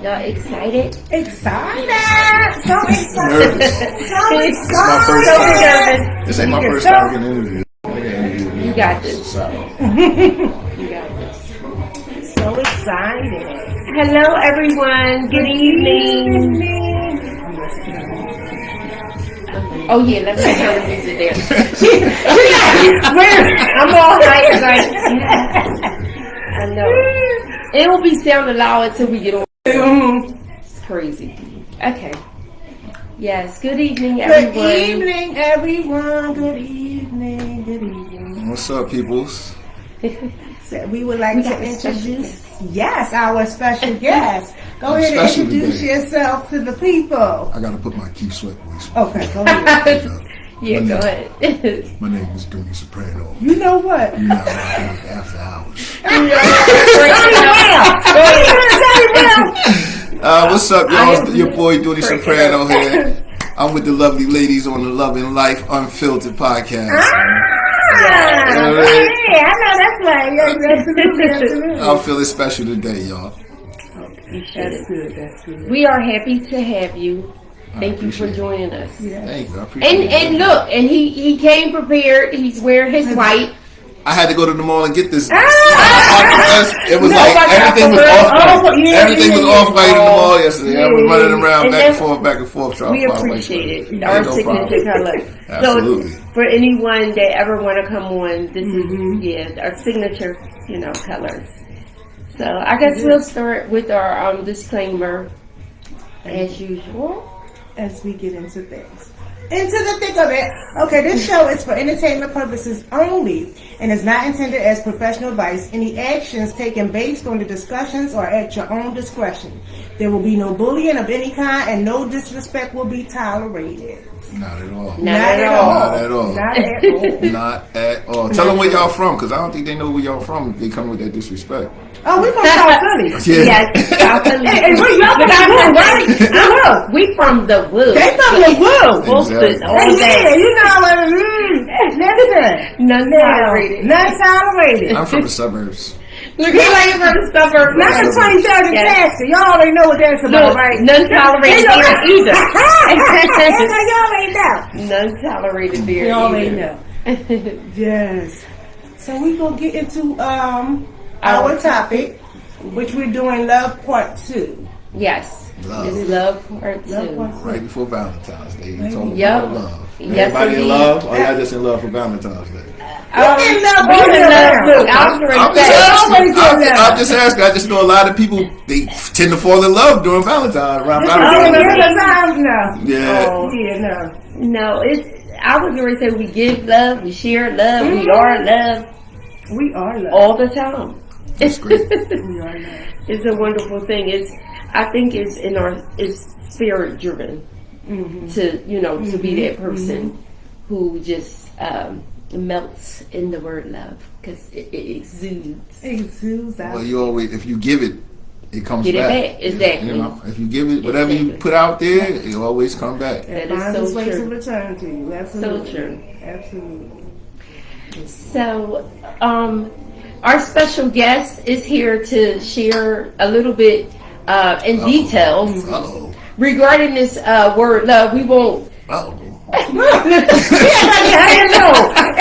Y'all excited? Excited! So excited! Nervous. So It's my first excited! time. This ain't my first time getting interviewed. I get interviewed. You got this. So. You got this. So excited! Hello, everyone. Good evening. Oh yeah, let me turn the music down. I'm all hyped, like I know. It will be sounding loud until we get on. It's crazy. Okay. Yes. Good evening, everyone. Good evening, everyone. Good evening. Good evening. What's up, peoples? So we would like We to got a special introduce, yes, our special guest. Go ahead and Special introduce today. yourself to the people. I gotta put my Keith Sweat voice. Okay, go ahead. Yeah, go ahead. My name is Tony Soprano. You know what? You're not rocking with After Hours. What's up, y'all? It's your boy Tony Soprano here. I'm with the lovely ladies on the Love and Life Unfiltered podcast. I know that's right. Yes, absolutely. I'm feeling special today, y'all. That's good. That's good. We are happy to have you. Thank you for appreciate it. joining us. Thank you. I appreciate it. And look, and he came prepared. He's wearing his white. I had to go to the mall and get this. It was No, like like everything was Alphabet. off white. Yeah, Everything was off white in the mall yesterday. I was Yeah, running around and back and forth trying We to find white appreciate sweater. it. Our No signature problem. color. Absolutely. So for anyone that ever want to come on, this is our signature, colors. So I guess we'll start with our disclaimer as usual. As we get into things. Into the thick of it. Okay, this show is for entertainment purposes only and is not intended as professional advice. Any actions taken based on the discussions are at your own discretion. There will be no bullying of any kind and no disrespect will be tolerated. Not at all. Not at all. Not at all. Not at all. Not at all. Tell them where y'all from, because I don't think they know where y'all from. They come with that disrespect. Oh, we from South Philly. Yeah. Yes, South Philly. And we from the Woo, right? We from the Woo. They from the Woo. Wilson, all Yeah, day. you know what? Listen. None tolerated. None tolerated. I'm from the suburbs. Look like you're from the suburbs. Not the 23rd and Yes. Chester. Y'all already know what that's about, Look, right? none tolerated there either. Y'all ain't know. None tolerated there Y'all either. ain't know. Yes. So we gonna get into our topic, which we're doing Love Part 2. Yes. Love. This is Love Part 2. Love Part 2. Right before Valentine's Day. You talking Yep. about love. Yes, Everybody in indeed. love? Or y'all just in love for Valentine's Day? We in love We all in year love, round. look, I was I'm ready just to asking. always do that. I'm just asking. I just know a lot of people, they tend to fall in love during Valentine's. Around This Valentine's is Day. the time now. Yeah. Oh, yeah, no. No, I was going to say we give love, we share love, we are love We are love. all the time. That's great. We are love. It's a wonderful thing. I think it's spirit driven to be that person who just melts in the word love because it exudes. Exudes out. Well, you always, if you give it, it comes Get it back. back, exactly. You know, if you give it, whatever you Exactly. put out there, it'll always come back. That Finds is its so way to true. return to you. Absolutely. So true. Absolutely. So, our special guest is here to share a little bit in details Uh-oh. regarding this word love. We won't. Uh-oh. It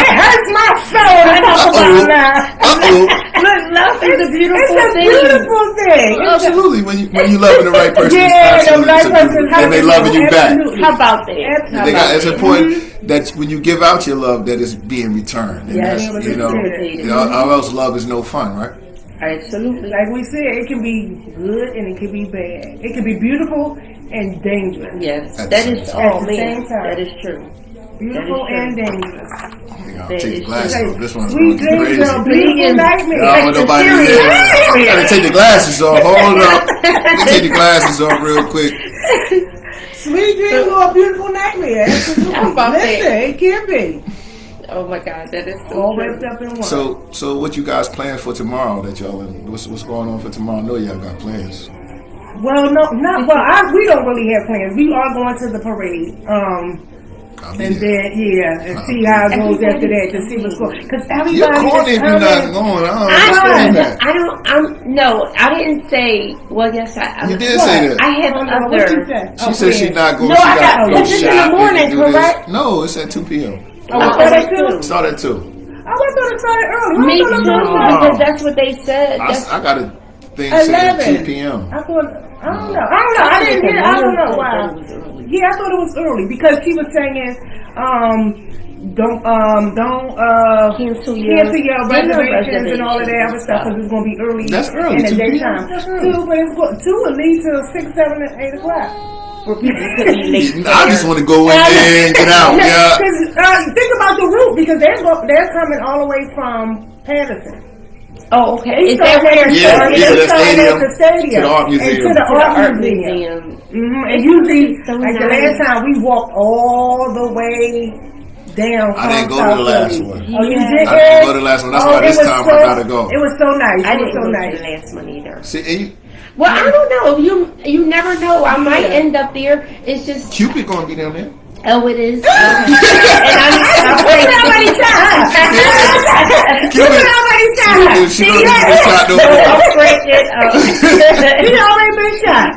hurts my soul to talk about love. Uh-oh. Look, love is a beautiful It's a thing. beautiful thing. Absolutely. When you loving the right person, Yeah, it's the right absolutely person. beautiful. And they loving you back. Absolutely. How about that? How They about got, it's that? important that when you give out your love, that it's being returned. And Yes, that's, it's reciprocated. or else love is no fun, right? Absolutely. Like we said, it can be good and it can be bad. It can be beautiful and dangerous. Yes, At that the is same all At the same man. time. That is true. Beautiful That is and true. dangerous. I'll That take the is glasses Say, off. This one's sweet going dreams crazy. are beautiful nightmares. I don't want nobody to hear. I gotta take the glasses off. Hold up. Let me take the glasses off real quick. Sweet dreams are a beautiful nightmare. Absolutely. How about Listen, that? it can be. Oh my God, that is so All true. wrapped up in one. So what you guys plan for tomorrow? That y'all what's going on for tomorrow? I know y'all got plans. Well, no, not well. We don't really have plans. We are going to the parade. And then, and see how it goes after that to see what's going. Because You're everybody corny if is you're not coming. going. I don't understand that. No, I didn't say. Well, yes, I You did say that. I have What other. you say? She said she's not going. No, she I got- go this is in the shopping morning, and do this. correct? No, it's at 2 p.m. Oh, I thought it too. Start at 2. Oh, I thought it started early. Me I thought it too, started because that's what they said. I got a thing saying 2 p.m. I thought. I don't know. I didn't hear. I don't know why. Yeah, I thought it was early because she was saying, don't Cancel your your dinner reservations and all of that other stuff because it's going to be early. That's early, in the 2 p.m. daytime. That's early. 2, but it's 2 will lead to 6, 7, and 8 o'clock. For people to be late. I just want to go in there and get out. Yeah. Because think about the route because they're coming all the way from Patterson. Oh, okay. They Is that where they're Yeah, starting? yeah, They the started stadium, at the stadium to the art and museum. to the To the art art museum. museum. And usually, So like the nice. last time, we walked all the way down. I didn't go to from the South last Philly. one. Oh, you Yeah. didn't? I didn't go to the last one. That's why it this was time so, I gotta go. It was so nice. I It was didn't so go nice. to the last one either. See, and Well, I don't know. You never know. I might end up there. It's just Cupid gonna be down there. it is. And I'm Already shot. Cupid, Already shot. she don't need to shot no more. She already been shot.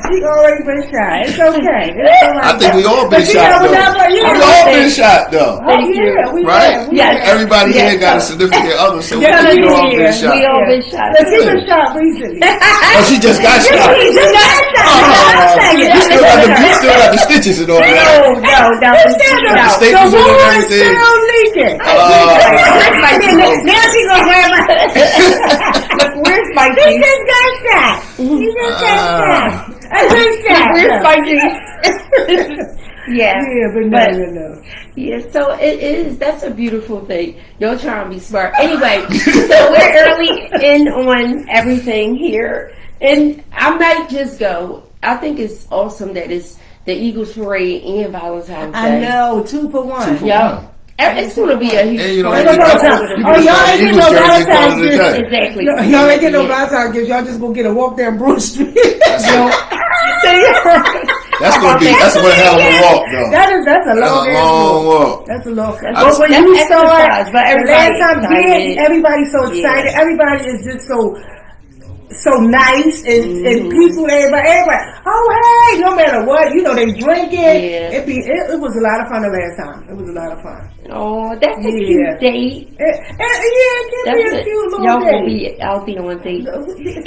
She already been shot. It's okay. It's all right. I think we all been But you shot know, though. you We know, all been shot though. Thank you. we Right? Yes. Everybody here Yes, got a sir. significant other, so we Yeah, all yeah. been shot. We all been shot. But she was shot recently. Oh, she just got shot. She just got shot. You still got the stitches and all that. No. The staples The in and wound is everything. still leaking. Now she gonna grab my. Where's my She juice? just got shot. She just got shot. I just shot. Where's my juice? Yeah. Yeah, but no. Yeah, so it is. That's a beautiful thing. Y'all trying to be smart. Anyway, so we're early in on everything here, and I might just go. I think it's awesome that it's the Eagles Parade and Valentine's Day. I know, 2 for 1. Yep. It's going to be a huge And you know, party. you Oh, can y'all start ain't getting Eagles no jersey Valentine's calling it a gift. day. Exactly. Y'all ain't getting no Yeah. Valentine's gifts. Y'all just gonna get a walk down Broad Street. That's gonna be. That's one hell of a walk, though. That's a That's a long ass long walk. walk. That's a long. That's But when you exercise, start, but the everybody's last time, excited. everybody's so excited. Yeah. Everybody is just so nice and peaceful. Everybody. Oh hey, no matter what, you know they drinking. Yeah. It was a lot of fun the last time. It was a lot of fun. Oh, that's a Yeah. cute date. It can That's be a it. cute little Y'all day. will be out there on dates.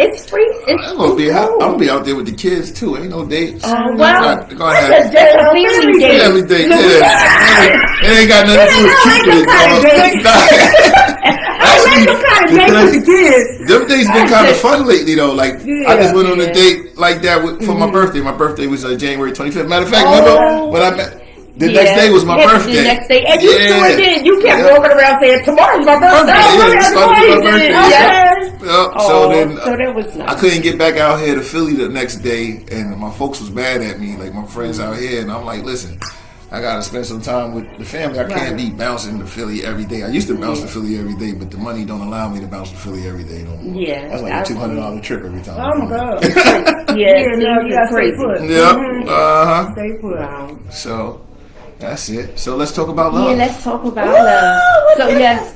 It's free. It's I'm gonna be. cool. I'm gonna be out there with the kids too. Ain't no dates. Oh, They're wow. gonna That's have a family date. family date. Yeah, it ain't got nothing to do with Cupid. I like them kind of dates with the kids. Them dates been kind of fun lately though. Like I just went on a Yeah. date like that for my birthday. My birthday was January 25th. Matter of fact, remember when I met? The next day was my birthday. The next day, and you sure did. You kept Yeah. walking around saying, "Tomorrow's my birthday." Yeah, it's about to be my birthday. Yes. Yep. Oh, So then so that was nice. I couldn't get back out here to Philly the next day, and my folks was mad at me, like my friends out here, and I'm like, listen, I gotta spend some time with the family. I can't be bouncing to Philly every day. I used to bounce to Philly every day, but the money don't allow me to bounce to Philly every day no more. Yeah, That's like a $200 trip every time. Oh my god. Yeah, no, you gotta stay crazy. put. Yep. Stay put. Wow. So that's it. So let's talk about love. Yeah, let's talk about love. So yes,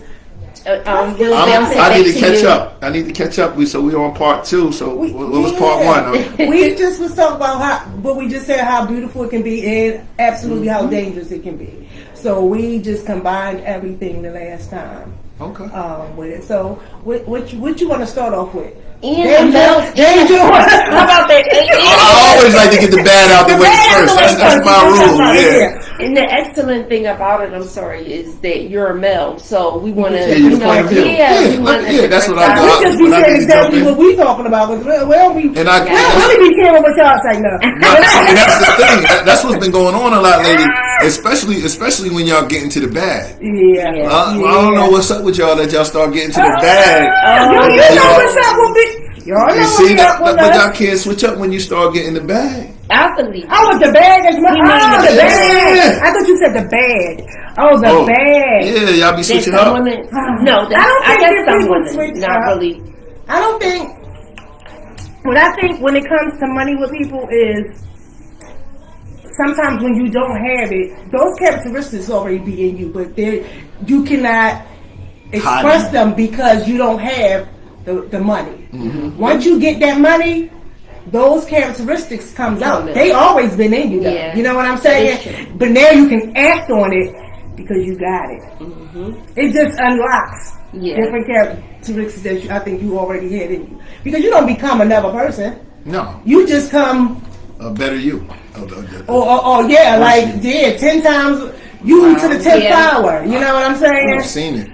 we'll bounce it I back need to catch you. up. I need to catch up. So we're on part 2. So what was part 1? We just was talking about but we just said how beautiful it can be and absolutely how dangerous it can be. So we just combined everything the last time Okay. with it. So what you want to start off with? And Danger. How about that? I always like to get the bad out the way first. That's my rule. Yeah. And the excellent thing about it, I'm sorry, is that you're a male, so we want to, Yeah, your point of view. Yeah, that's what I We got. just be When I saying need to exactly jump in. what we talking about. Because we And I, don't really be caring what y'all say now. and that's the thing. That's what's been going on a lot lately, especially when y'all get into the bag. Yeah. I don't know what's up with y'all that y'all start getting to the bag. You know what's up with me. Y'all know You see what's that, up with but y'all us. can't switch up when you start getting the bag. I believe. Oh, with the bag is my. You mean Oh, the the bag. bag. I thought you said the bag. Oh, the bag. Yeah, y'all be There's switching some up. women. No, I don't I think guess that some people women. switch Not up. really. I don't think. What I think when it comes to money with people is sometimes when you don't have it, those characteristics already be in you, but you cannot express them because you don't have the money. Once you get that money, those characteristics comes out. They always been in you, though. Yeah. You know what I'm saying? But now you can act on it because you got it. It just unlocks different characteristics that I think you already had in you. Because you don't become another person. No, You just come, a better you. 10 times you to the 10th power. You know what I'm saying? I've seen it.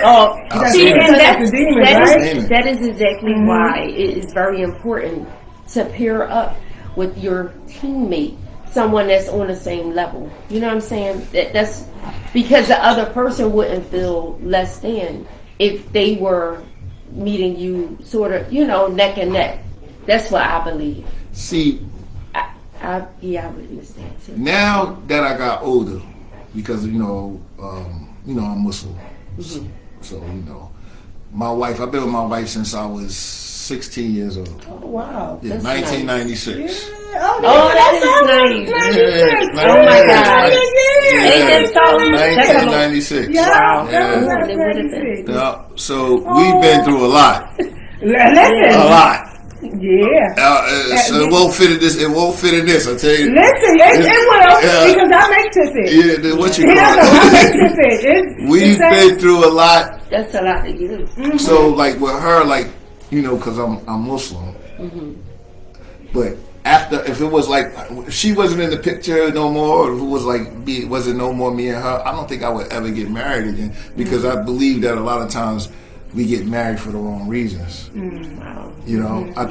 Oh, I've see, seen it. and that's, the demon, that right? is, that is exactly why it is very important to pair up with your teammate, someone that's on the same level. You know what I'm saying? That's because the other person wouldn't feel less than if they were meeting you sort of, neck and neck. That's what I believe. See, I witness that too. now that I got older, because I'm Muslim, so my wife. I've been with my wife since I was 16 years old. Oh, wow. Yeah, That's 1996. Yeah. Oh, that is nice. Yeah, Oh my God. Yeah, Ain't that something? 1996. Yeah, Wow. that was Yeah. like It would've been. 96. Yeah, so we've been through a lot, Listen. a lot. Yeah. So it won't fit in this. It won't fit in this. I tell you. Listen, it will, Yeah. because I make to fit. Yeah, what you I make call to fit. We've been through a lot. That's a lot to do. So like with her, because I'm Muslim. But after, if it was like, if she wasn't in the picture no more, or if it was like, wasn't no more me and her, I don't think I would ever get married again, because I believe that a lot of times we get married for the wrong reasons. I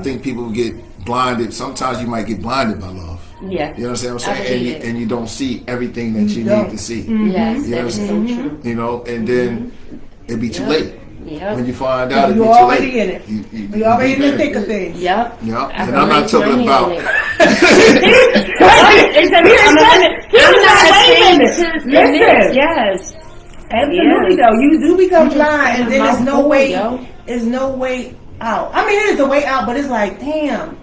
think people get blinded. Sometimes you might get blinded by love. Yeah. You know what I'm I saying? believe it. And you don't see everything that you need to see. Yes, You that know is what so I'm true. And then it'd be too late. Yep. When you find out, it'd be You're too already late. in it. You're already in the thick of things. Yep. Yeah, I and I'm not can talking raise my about. hand I'm not ashamed to admit, yes. Absolutely, though. You do become You just blind, and then got a there's no mouthful, way. yo. There's no way out. I mean, there's a way out, but it's like, damn,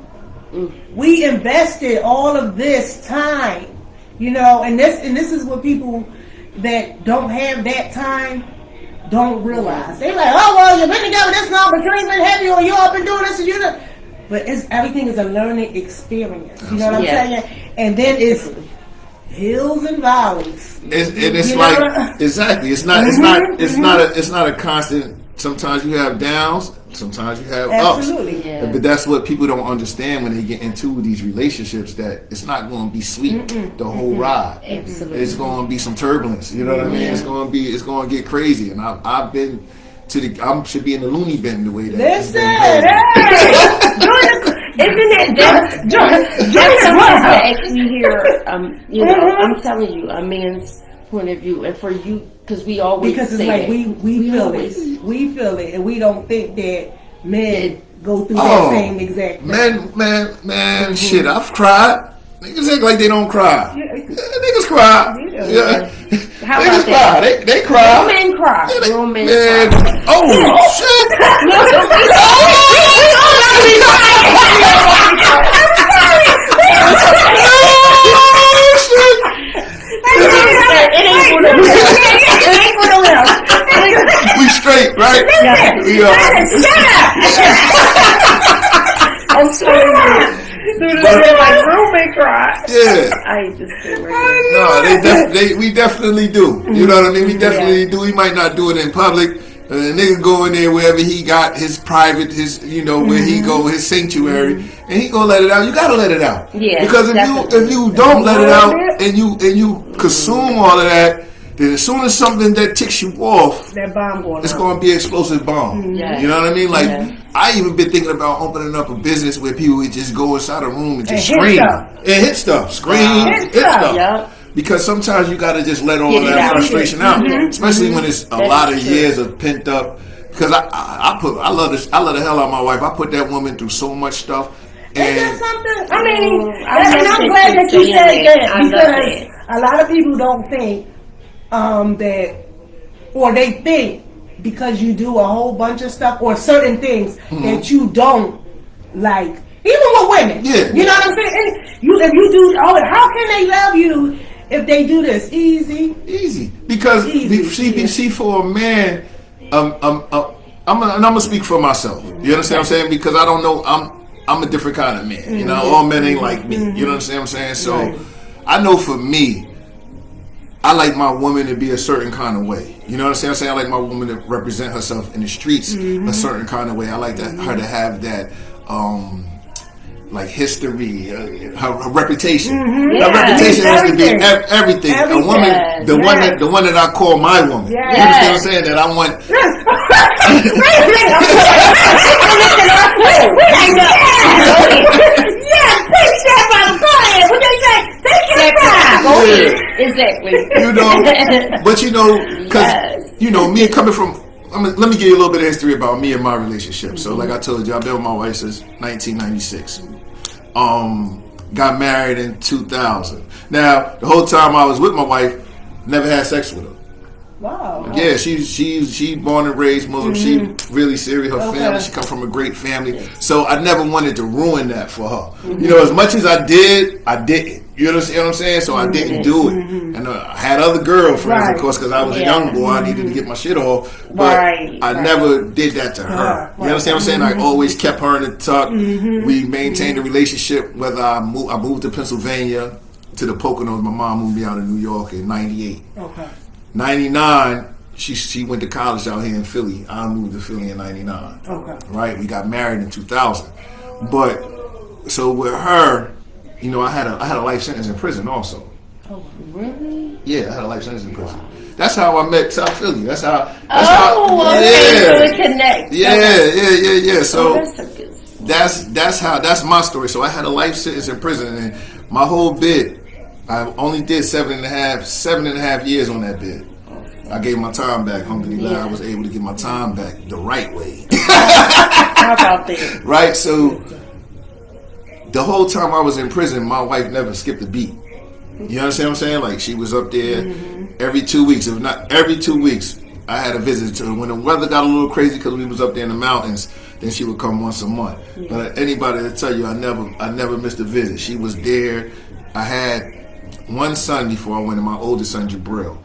we invested all of this time, and this is what people that don't have that time don't realize. They're like, oh well, you've been together this long, but you ain't been happy, or you all been doing this, and you know. But everything is a learning experience. You know what I'm saying? And then it's hills and valleys. It's You like know? exactly. It's not a constant. Sometimes you have downs. Sometimes you have Absolutely. ups. Yeah. But that's what people don't understand when they get into these relationships. That it's not going to be sweet the whole ride. Absolutely. It's going to be some turbulence. You know what I mean? It's going to get crazy. And I've been to the. I should be in the loony bin the way that. it's Listen, been going. Isn't it that's something to actually hear? I'm telling you, a man's point of view, and for you, because we always because it's say like that. we feel always- it, we feel it, and we don't think that men go through Oh, that same exact thing. Man, shit, I've cried. Niggas act like they don't cry. Yeah. Niggas cry. Yeah. How Niggas about that? cry. They cry. Real men cry. Yeah, Real men man. cry. Oh, shit. We straight, right? We are. I'm sorry. Like real men cry. Yeah. I ain't just saying No, we definitely do. You know what I mean? We definitely do. We might not do it in public. Nigga go in there wherever he got his private, where he go, his sanctuary, and he gonna let it out. You gotta let it out. Yeah, Because definitely. if you don't let it out and you consume all of that, then as soon as something that ticks you off, That bomb going it's off. going to be an explosive bomb. Yeah. You know what I mean? Like, Yeah. I even been thinking about opening up a business where people would just go inside a room and just And hit scream. stuff. And hit stuff. Scream, Hit hit stuff. stuff. Yup. Because sometimes you got to just let all Get it that out. frustration out. Mhm. Especially when it's a That lot is of true. years of pent up. Because I love the hell out of my wife. I put that woman through so much stuff. Ain't that And something? I mean, I and love I'm that glad you that you saying said that. that I love because that. a lot of people don't think that, or they think because you do a whole bunch of stuff or certain things Mm-hmm. that you don't like Even with women. Yeah. You know what I'm saying? And if you do, how can they love you if they do this? Easy. Because Easy. see, for a man, I'm gonna speak for myself. You understand what I'm saying? Because I don't know, I'm a different kind of man. You know, all men ain't like me. You understand what I'm saying? So Right. I know for me, I like my woman to be a certain kind of way. You know what I'm saying? I like my woman to represent herself in the streets a certain kind of way. I like her to have that. Like history, her reputation. Yeah. Her reputation has to be Everything. everything. A Everything. woman, the one that I call my woman. Yes. You understand what I'm saying? That I want. Preach that, brother. Go ahead. What they say? Take your time. Go Yeah. ahead. Exactly. You know, but you know, because Yes. you know, me coming from. Let me give you a little bit of history about me and my relationship. So, like I told you, I've been with my wife since 1996. Got married in 2000. Now, the whole time I was with my wife, never had sex with her. Wow. Yeah, she born and raised Muslim. She really serious. Her family, she come from a great family. So I never wanted to ruin that for her. You know, as much as I did, I didn't. You understand what I'm saying? So I didn't do it. And I had other girlfriends, Right. of course, because I was a young boy. I needed to get my shit off. But I never did that to her. You understand what I'm saying? I always kept her in the tuck. We maintained a relationship. Whether I moved to Pennsylvania to the Poconos. My mom moved me out of New York in '98. Okay. 99, she went to college out here in Philly. I moved to Philly in 99. Okay. Right? We got married in 2000. But so with her, you know, I had a life sentence in prison also. Oh, really? Yeah, I had a life sentence in prison. That's how I met South Philly. That's how. Okay, so it connects. Yeah. So that's so good. that's my story. So I had a life sentence in prison, and my whole bid, I only did 7.5 years on that bid. I gave my time back. Alhamdulillah, I was able to get my time back the right way. How about that? Right? So the whole time I was in prison, my wife never skipped a beat. You understand what I'm saying? Like, she was up there every 2 weeks. If not every 2 weeks, I had a visit to her. When the weather got a little crazy because we was up there in the mountains, then she would come once a month. But anybody to tell you, I never missed a visit. She was there. I had one son before I went, and my oldest son, Jabril.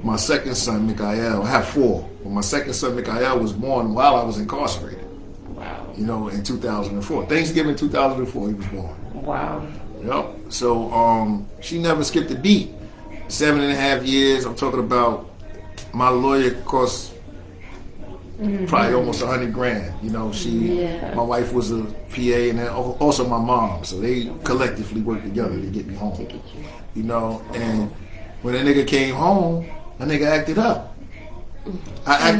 My second son, Mikael, I have 4. But my second son, Mikael, was born while I was incarcerated. Wow. You know, in 2004. Thanksgiving 2004, he was born. Wow. Yep. So she never skipped a beat. 7.5 years. I'm talking about my lawyer cost probably almost $100,000. You know, my wife was a PA, and then also my mom. So they collectively worked together to get me home. You know, and when that nigga came home, that nigga acted up. I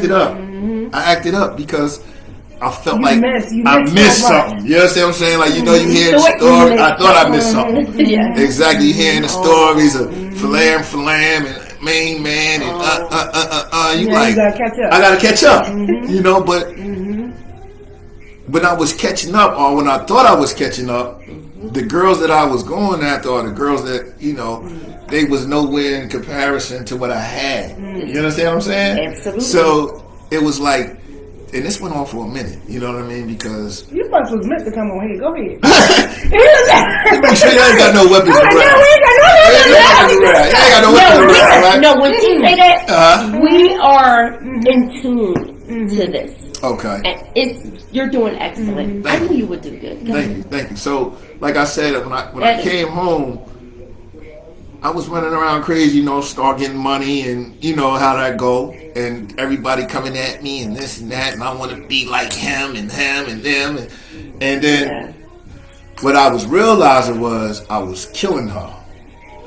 acted up because I felt I missed something. You understand what I'm saying? Like, you know, you hear the story. I thought I missed something. Yeah. Exactly. You hearing the stories of Flam and Main Man and you like, you gotta catch up. I gotta catch up. You know, but when I was catching up, or when I thought I was catching up, the girls that I was going after, or the girls that, you know, they was nowhere in comparison to what I had. You understand what I'm saying? Absolutely. So it was like, and this went on for a minute, you know what I mean? Because You must was meant to come on here. Go ahead. make sure you ain't got no weapons around. You ain't got no weapons around, right? No, when you say that, we are in tune to this. Okay. And you're doing excellent. I knew you would do good. Thank you. So, like I said, when I came home, I was running around crazy, you know, start getting money, and you know how that go. And everybody coming at me and this and that, and I want to be like him and them, and then what I was realizing was I was killing her.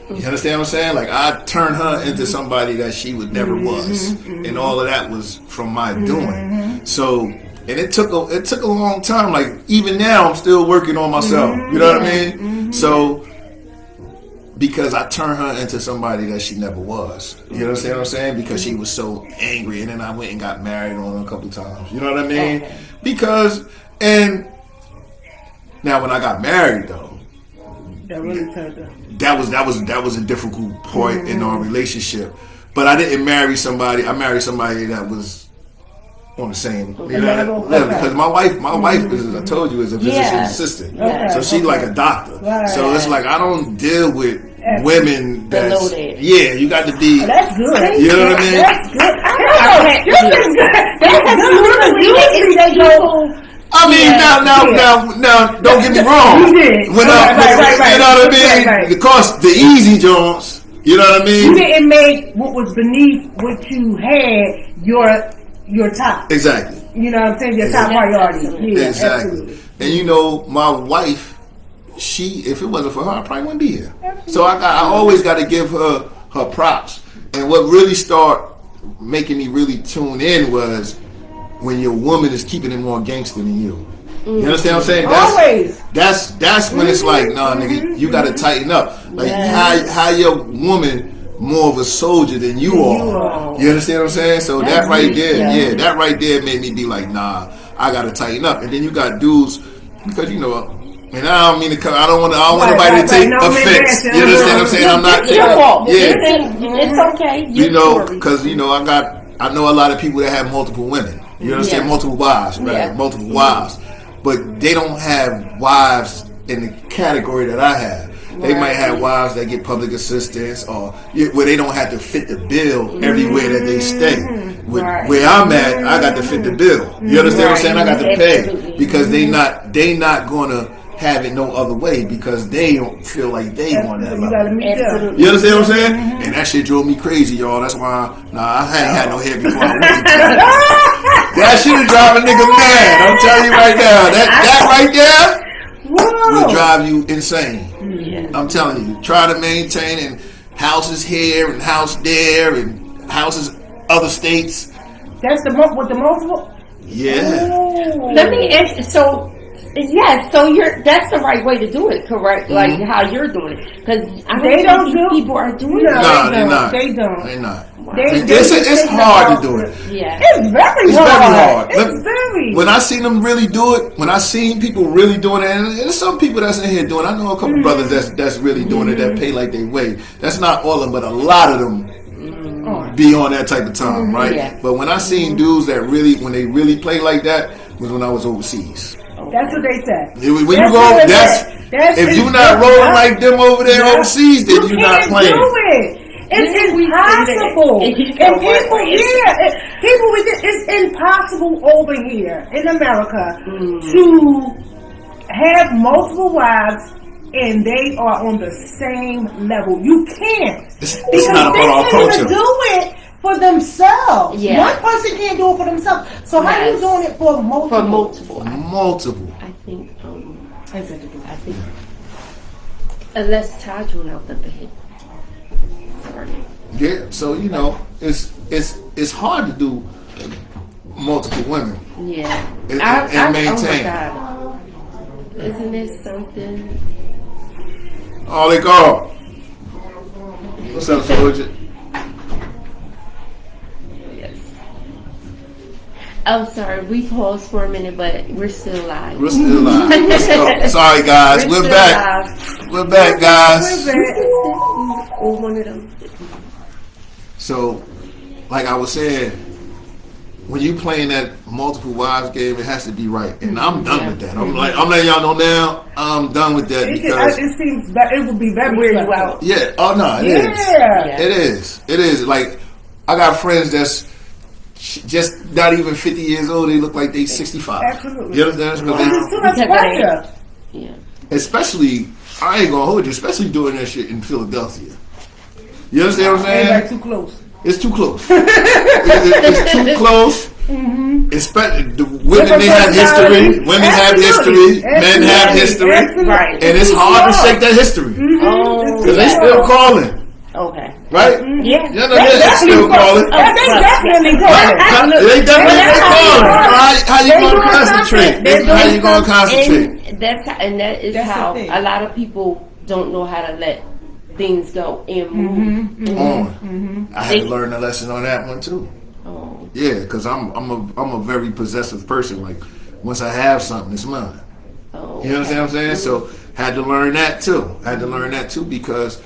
You understand what I'm saying? Like, I turned her into somebody that she would never was, and all of that was from my doing. So, and it took a long time. Like, even now, I'm still working on myself. You know what I mean? So, because I turned her into somebody that she never was. You understand what I'm saying? Because she was so angry, and then I went and got married on her a couple times. You know what I mean? Okay. Because, and now when I got married though, That really turned up. that was a difficult point in our relationship. But I didn't marry somebody. I married somebody that was on the same level? level. Okay. Because my wife is, as I told you, is a physician Yeah. assistant. Okay. So she's like a doctor. Right. So it's like I don't deal with women Below that's that. yeah. You got to be. That's good. You know what I mean? That's good. Okay. This is good. That's good. It say people. I mean, now, don't get me wrong. You did. When Right. you know what I mean? Right. Of course, the easy Jones. You know what I mean? You didn't make what was beneath what you had your top. Exactly. You know what I'm saying? Your top Yes, priority. absolutely. Yeah, Exactly. absolutely. And you know, my wife, if it wasn't for her, I probably wouldn't be here. So I always got to give her props. And what really started making me really tune in was when your woman is keeping it more gangster than you. You understand what I'm saying? Always. That's when it's like, nah, nigga, you got to tighten up. Like how your woman more of a soldier than you are. You understand what I'm saying? So that right there, that right there made me be like, nah, I got to tighten up. And then you got dudes because you know. And I don't mean to come. I don't want nobody to take offense. You understand what I'm saying? I'm not It's your fault. taking. Yeah. It's okay. You know, because you know, I know a lot of people that have multiple women. You understand? Yeah. Multiple wives, right? Yeah. Multiple wives, but they don't have wives in the category that I have. They might have wives that get public assistance, or where they don't have to fit the bill everywhere that they stay. Where I'm at, I got to fit the bill. You understand what I'm saying? I got to pay because they not gonna have it no other way because they don't feel like they want that. You gotta meet them. You understand what I'm saying? And that shit drove me crazy, y'all. That's why, I hadn't had no hair before I went to jail. That shit will drive a nigga mad. I'm telling you right now. That right there will drive you insane. Yeah. I'm telling you. Try to maintain and houses here and house there and houses other states. That's with the multiple. Yeah. Let me ask you, so that's the right way to do it, correct? Like how you're doing it, because They don't these do- people are doing No, it. No, they're not. They don't. They're not. They It's hard to do it. Yeah. It's very It's hard. very hard. It's very. When I seen them really do it, when I seen people really doing it, and there's some people that's in here doing it. I know a couple brothers that's really doing it that pay like they weigh. That's not all of them, but a lot of them be on that type of time, right? Yeah. But when I seen dudes that really, when they really play like that, was when I was overseas. That's what they said. When you That's go, what it that's is. if you're not rolling like them over there overseas, then you're not can't playing. do it. It's impossible. And people here, it's impossible over here in America to have multiple wives and they are on the same level. You can't. It's Because not they about our can't culture. even do it for themselves. Yeah. One person can't do it for themselves. So how are you Yes. doing it for multiple? For multiple. Multiple. I think unless Taj went out the bed. Sorry. Yeah, so you know, it's hard to do multiple women. Yeah. And maintain. Oh my God. Isn't it something? Oh, they go. What's up, Soldier? Yes. I'm sorry, we paused for a minute, but we're still live. We're still live. Let's go. Sorry, guys. We're still back. live. We're back, guys. Or one of them. So, like I was saying, when you playing that multiple wives game, it has to be right, and I'm done with that. I'm letting y'all know now. I'm done with that because It seems that it would be very Wear you stressful. out. yeah. Oh no, it is. Yeah. It is. It is. Like I got friends that's just not even 50 years old. They look like they 65. Absolutely. You understand? This is too much Because pressure. Yeah. Especially, I ain't gonna hold you. Especially doing that shit in Philadelphia. You understand what I'm saying? Everybody too close. It's too close. It's too close. Especially the women, they have history. Women have history. Men have history. Right. And it's hard to shake that history Oh. because they still calling, Okay. right? Yeah. You know, they're still calling. They definitely Right. calling. They definitely calling. How you They gonna doing concentrate? something. They're How doing you gonna something, concentrate? And that is That's the how thing. a lot of people don't know how to let things go and move. I had to learn a lesson on that one too. Oh. Yeah, because I'm a very possessive person. Like once I have something, it's mine. Oh. You understand what I'm saying? So had to learn that too. Because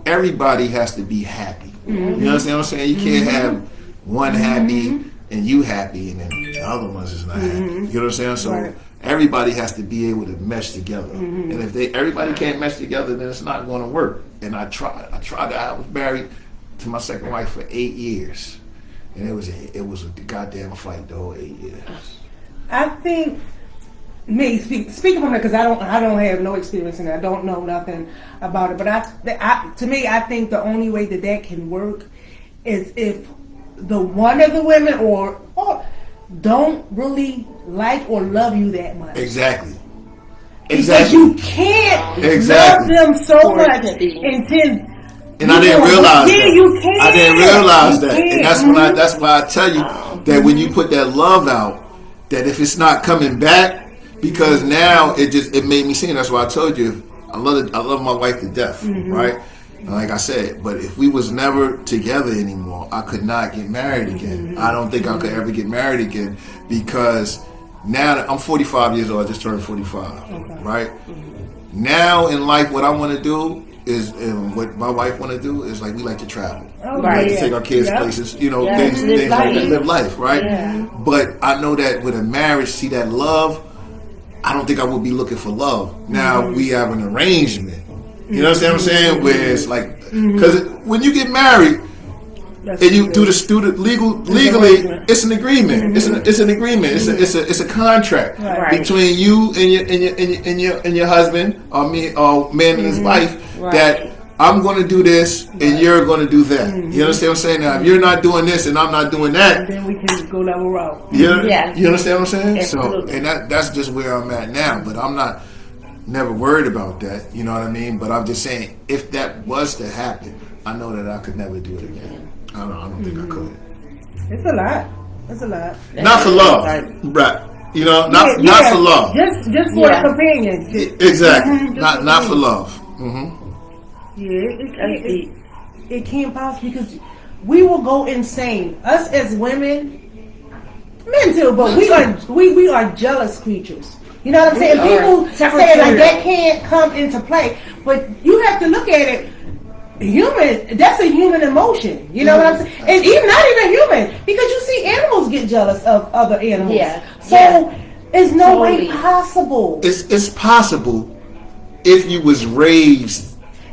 everybody has to be happy. You understand what I'm saying? You can't have one happy, and you happy, and then the other ones is not happy. You know what I'm saying? So Right. everybody has to be able to mesh together. And if everybody can't mesh together, then it's not going to work. And I tried. I was married to my second wife for 8 years, and it was a goddamn fight the whole 8 years. I think speaking from that, because I don't have no experience in it. I don't know nothing about it. But to me, I think the only way that can work is if the one of the women or don't really like or love you that much. Exactly. Because you can't love them so much until. And I didn't realize that. You can. I didn't realize that. Can. And that's why I tell you that when you put that love out, that if it's not coming back, because now it made me see. And that's why I told you I love my wife to death, right? And like I said, but if we was never together anymore, I could not get married again. I don't think I could ever get married again, because now that I'm 45 years old, I just turned 45, right? Now in life, what I want to do is, and what my wife want to do is, like, we like to travel. We like to take our kids places, things like that, live life, right? Yeah. But I know that with a marriage, see that love, I don't think I would be looking for love. Now we have an arrangement. You know what I'm saying? Where it's like, because when you get married, and you do the legally, it's an agreement. It's an agreement. It's a contract between you and your husband, or man and his wife, that I'm going to do this and you're going to do that. You understand what I'm saying? Now, if you're not doing this and I'm not doing that, then we can go that route. You understand what I'm saying? Absolutely. So, and that's just where I'm at now. But I'm not never worried about that. You know what I mean? But I'm just saying, if that was to happen, I know that I could never do it again. I don't think I could. It's a lot. It's a lot. Not for love, right? You know, not for love. Just for the companionship. Exactly. Not for love. It can't possibly, because we will go insane. Us as women, men too, but we are jealous creatures. You know what I'm saying? People say like that can't come into play, but you have to look at it. That's a human emotion. You know what I'm saying? And even not even human, because you see animals get jealous of other animals. Yeah. So it's no way possible. It's possible if you was raised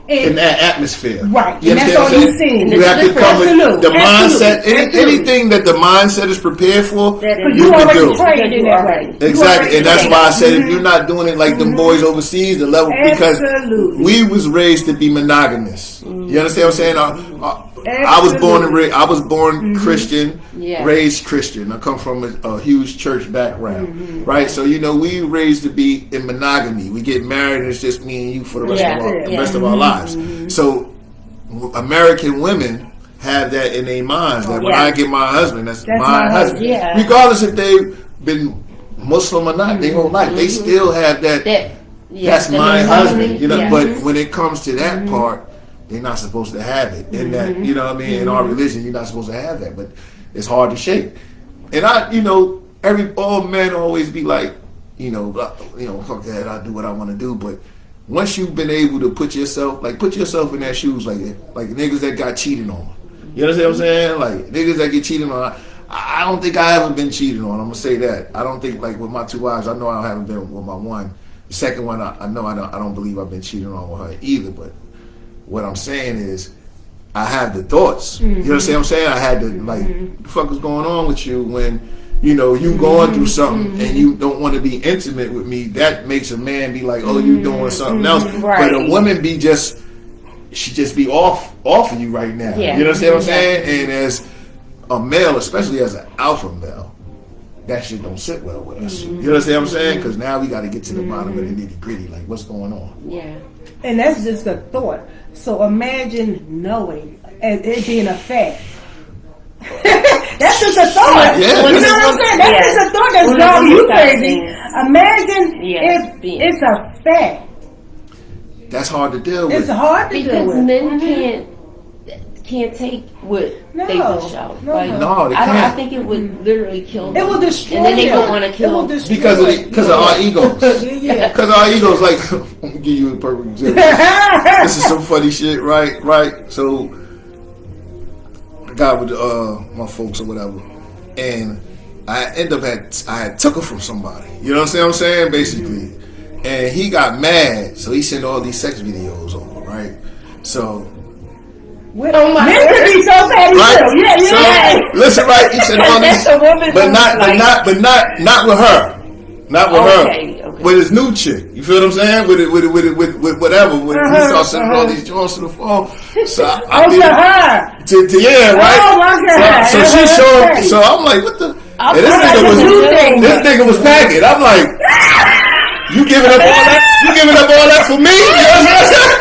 in that atmosphere. Right. You and that's all you've seen. You have to come with the mindset. Anything that the mindset is prepared for, you can do. Trained in that way. Exactly. And that's why I said, if you're not doing it like them boys overseas, the level, because we was raised to be monogamous. You understand what I'm saying? I was born Christian, raised Christian. I come from a huge church background, right? So we raised to be in monogamy. We get married, and it's just me and you for the rest of our lives. So American women have that in their minds, that when I get my husband, that's my husband, regardless if they've been Muslim or not, their whole life, they still have that. That's my husband, But when it comes to that part, they're not supposed to have it. In that, you know what I mean? In our religion, you're not supposed to have that. But it's hard to shake. And all men always be like, fuck that, I do what I want to do. But once you've been able to put yourself in their shoes, like niggas that got cheated on. You understand what I'm saying? Like niggas that get cheated on. I don't think I haven't been cheated on. I'm gonna say that. I don't think, like, with my two wives, I know I haven't been with my one. The second one, I know I don't believe I've been cheated on with her either. But what I'm saying is, I have the thoughts. You understand what I'm saying? I had to, like, what the fuck is going on with you when, you going through something and you don't want to be intimate with me? That makes a man be like, oh, you doing something else. But a woman she just be off of you right now. You understand what I'm saying? And as a male, especially as an alpha male, that shit don't sit well with us. You understand what I'm saying? Because now we got to get to the bottom of the nitty gritty. Like, what's going on? Yeah. And that's just a thought. So imagine knowing and it being a fact. That's just a thought. Yeah. You know what I'm saying? That's just a thought that's driving you crazy. Imagine if it's a fact. That's hard to deal with. It's hard to deal with. Because men can't take what they push out. No, they can't. I think it would literally kill them. It will destroy and then they them. don't want to kill them. Because of our egos. Because our egos, like, I'm gonna give you a perfect example. This is some funny shit, right? So, I got with my folks or whatever, and I had took her from somebody. You know what I'm saying? Basically. And he got mad, so he sent all these sex videos over, right? So Oh my Men could be so petty right? too. Yeah, So, yeah. listen, right? He said all these, That's a woman but not with her, not with Okay, her, okay. with his new chick. You feel what I'm saying? With whatever. With he started sending all these joints to the phone. So I mean, To her. to yeah, right? Oh my God. So she showed. So I'm like, what the? And this nigga was packing. I'm like, you giving up all that? You giving up all that for me? You know what I'm saying?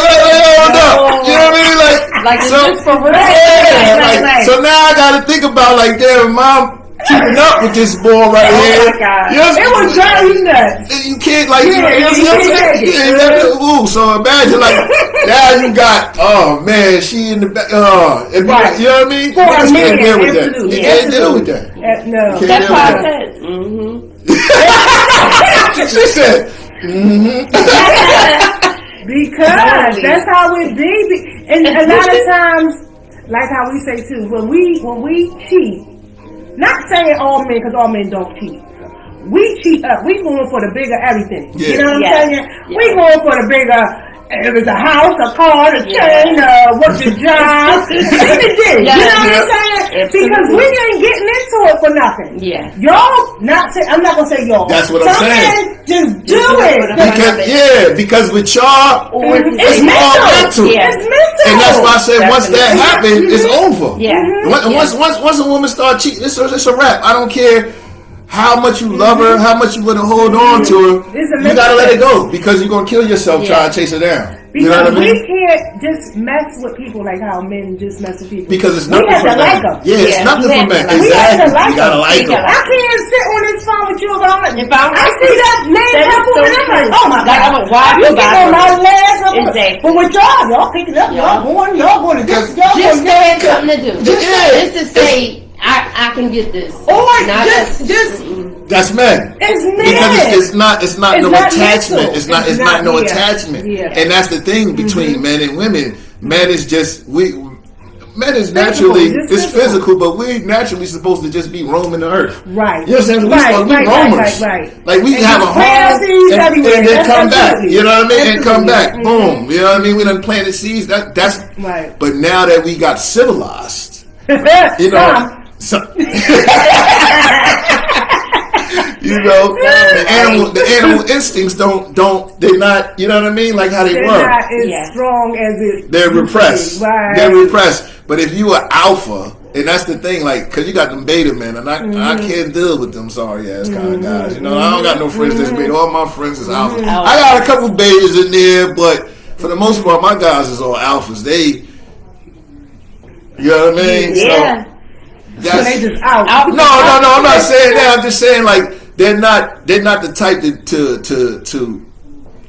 You know what I mean? Like, so, it's just for real. Right. so now I got to think about like, damn, mom keeping up with this boy right here. my God. You know what It I'm was saying? driving nuts. And you can't like, Yeah, you know what I'm saying? you Yeah, ooh, so imagine like, now you got, oh man, she in the back. You know what I mean? For a Niggas can't minute, deal with that. absolutely, You can't deal with that. No. Can't That's deal why I with that. said, mm-hmm. She said, Because that's how it be. And a lot of times, like how we say too, when we cheat, not saying all men because all men don't cheat. We cheat up. We going for the bigger everything. Yeah. You know what I'm Yes. saying? Yeah. We going for the bigger. If it's a house, a car, a chain, what's your job? Anything. Yeah. You know what I'm saying? Absolutely. Because we ain't getting into it for nothing. Yeah. Y'all, not say, I'm not gonna say y'all. That's what I'm Some saying. men just do do it for it. the because with y'all, It's all mental. mental. Yeah. It's mental. And that's why I said once that Definitely. happens, it's over. Yeah. Once a woman starts cheating, it's a wrap. I don't care how much you love her, how much you want to hold on to her. It's a You gotta mental let it thing. go because you're gonna kill yourself Yeah. trying to chase her down. Because You know what I mean? we can't just mess with people like how men just mess with people. Because it's we nothing have for to men. like them. Yeah, it's Yeah, nothing you for have to men. like 'em. We have to Exactly. like You gotta 'em. like You gotta them. I can't sit on this phone with you if I If see that man That is couple so and I'm like, true. oh my Like, God. I'm a wild You get on my survivor. last. Exactly. But with y'all picking up, y'all going to this, y'all Just going to have something to do. Yeah. Just to say, I can get this. Or Not just That's men. it's men. Because it's not It's no not attachment. mental. It's not It's not, no yeah. attachment. Yeah. And that's the thing between men and women. Men is just men is Physical, naturally just it's physical. physical, but we're naturally supposed to just be roaming the earth. Right. You know what I'm saying? We're supposed to be roamers. Right. Like we And have a just home plant seeds and everywhere. then That's come back. absolutely. You know what I mean? And come back. Absolutely. Boom. You know what I mean? We done planted seeds. That's Right. But now that we got civilized, you Some. know, you know, the animal instincts they're not, you know what I mean? Like how they They're were. not as Yeah. strong as it. They're repressed. Right. They're repressed. But if you are alpha, and that's the thing, like, because you got them beta men, and I can't deal with them sorry ass kind of guys. You know, I don't got no friends that's beta. All my friends is alpha. I got a couple betas in there, but for the most part, my guys is all alphas. They, you know what I mean? Yeah. So, So they just out. no, I'm not saying that. I'm just saying like they're not the type to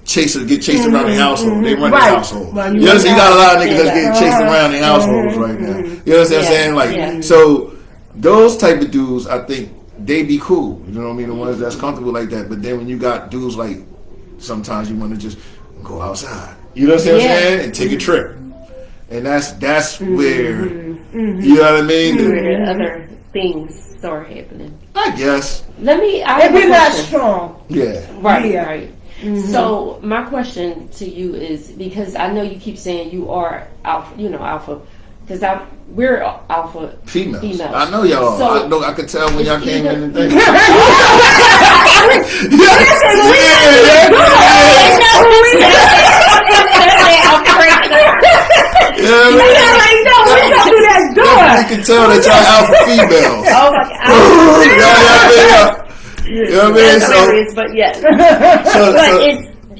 chase or get chased around the household. They run the Right. household. Well, You know, you got a lot of niggas that's getting chased Uh-huh. around in households right now. You know what I'm saying? Like Yeah. so those type of dudes, I think they be cool. You know what I mean? The ones that's comfortable like that. But then when you got dudes like sometimes you want to just go outside. You know what I'm Yeah. saying? And take a trip. And that's where you know what I mean? Where the other things start happening. I guess. I If have a you're not question. strong, Yeah. Right, Yeah. right. So my question to you is, because I know you keep saying you are alpha, because we're alpha Females. I know y'all. So- I know. I could tell when y'all came in and things. You can tell that y'all alpha females. Oh my God. You know what I mean? That's hilarious, but yes. So, But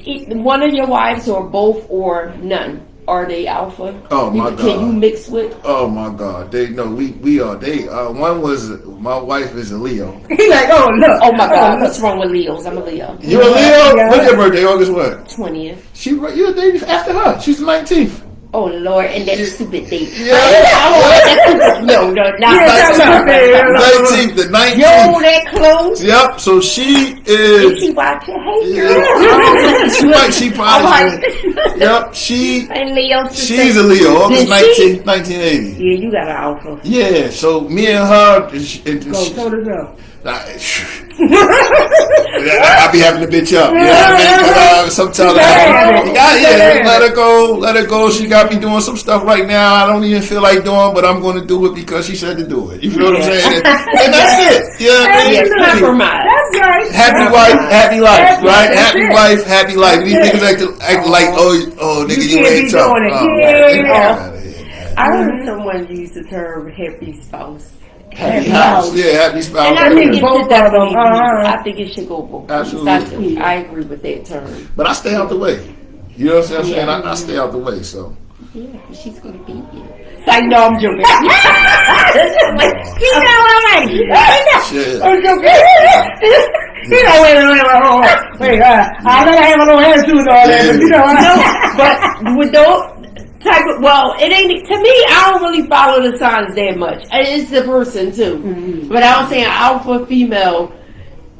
it's one of your wives or both or none. Are they alpha? Oh, my Can God. you mix with? oh my God, we are. One was my wife is a Leo. he like, oh look, Oh my God, what's wrong with Leos? I'm a Leo. You a Leo? Yeah. When's your birthday? August what? 20th. You're a day after her. She's the 19th. Oh Lord, and that stupid date. Yeah. No, not The 19th. Yo, that close. Yep. So she Is is. she watching? Hey, Yeah. girl. She probably. Yep. And Leo sister. She's a Leo. August Did she? 1980. Yeah, you got an alpha. Yeah. So me and her. Go, toe to toe. I be having to bitch up. You know what I mean? Sometimes let her go. She got me doing some stuff right now I don't even feel like doing, but I'm going to do it because she said to do it. You feel what I'm saying? And that's it. You know what I mean? Yeah, compromise. That's right. Happy wife, happy life, Happy- right? that's Happy it. wife, happy life. These That's niggas act like, oh, nigga, you can't ain't be tough. doing it. Oh, Yeah. get outta here. I heard someone use the term happy spouse. Happy house. Yeah, happy spouse. And I think means it both should of definitely them. be. I think it should go both. Absolutely. I agree with that term. But I stay out the way. You know what I'm saying? I stay out the way, so. Yeah, because she's going to beat you. It's like, no, I'm joking. You know what I mean? Shit. I'm joking. You know, wait. I gotta have a little attitude on that, but you know what? But with those type of, well, it ain't, to me, I don't really follow the signs that much. It's the person too. Mm-hmm. But I was saying alpha female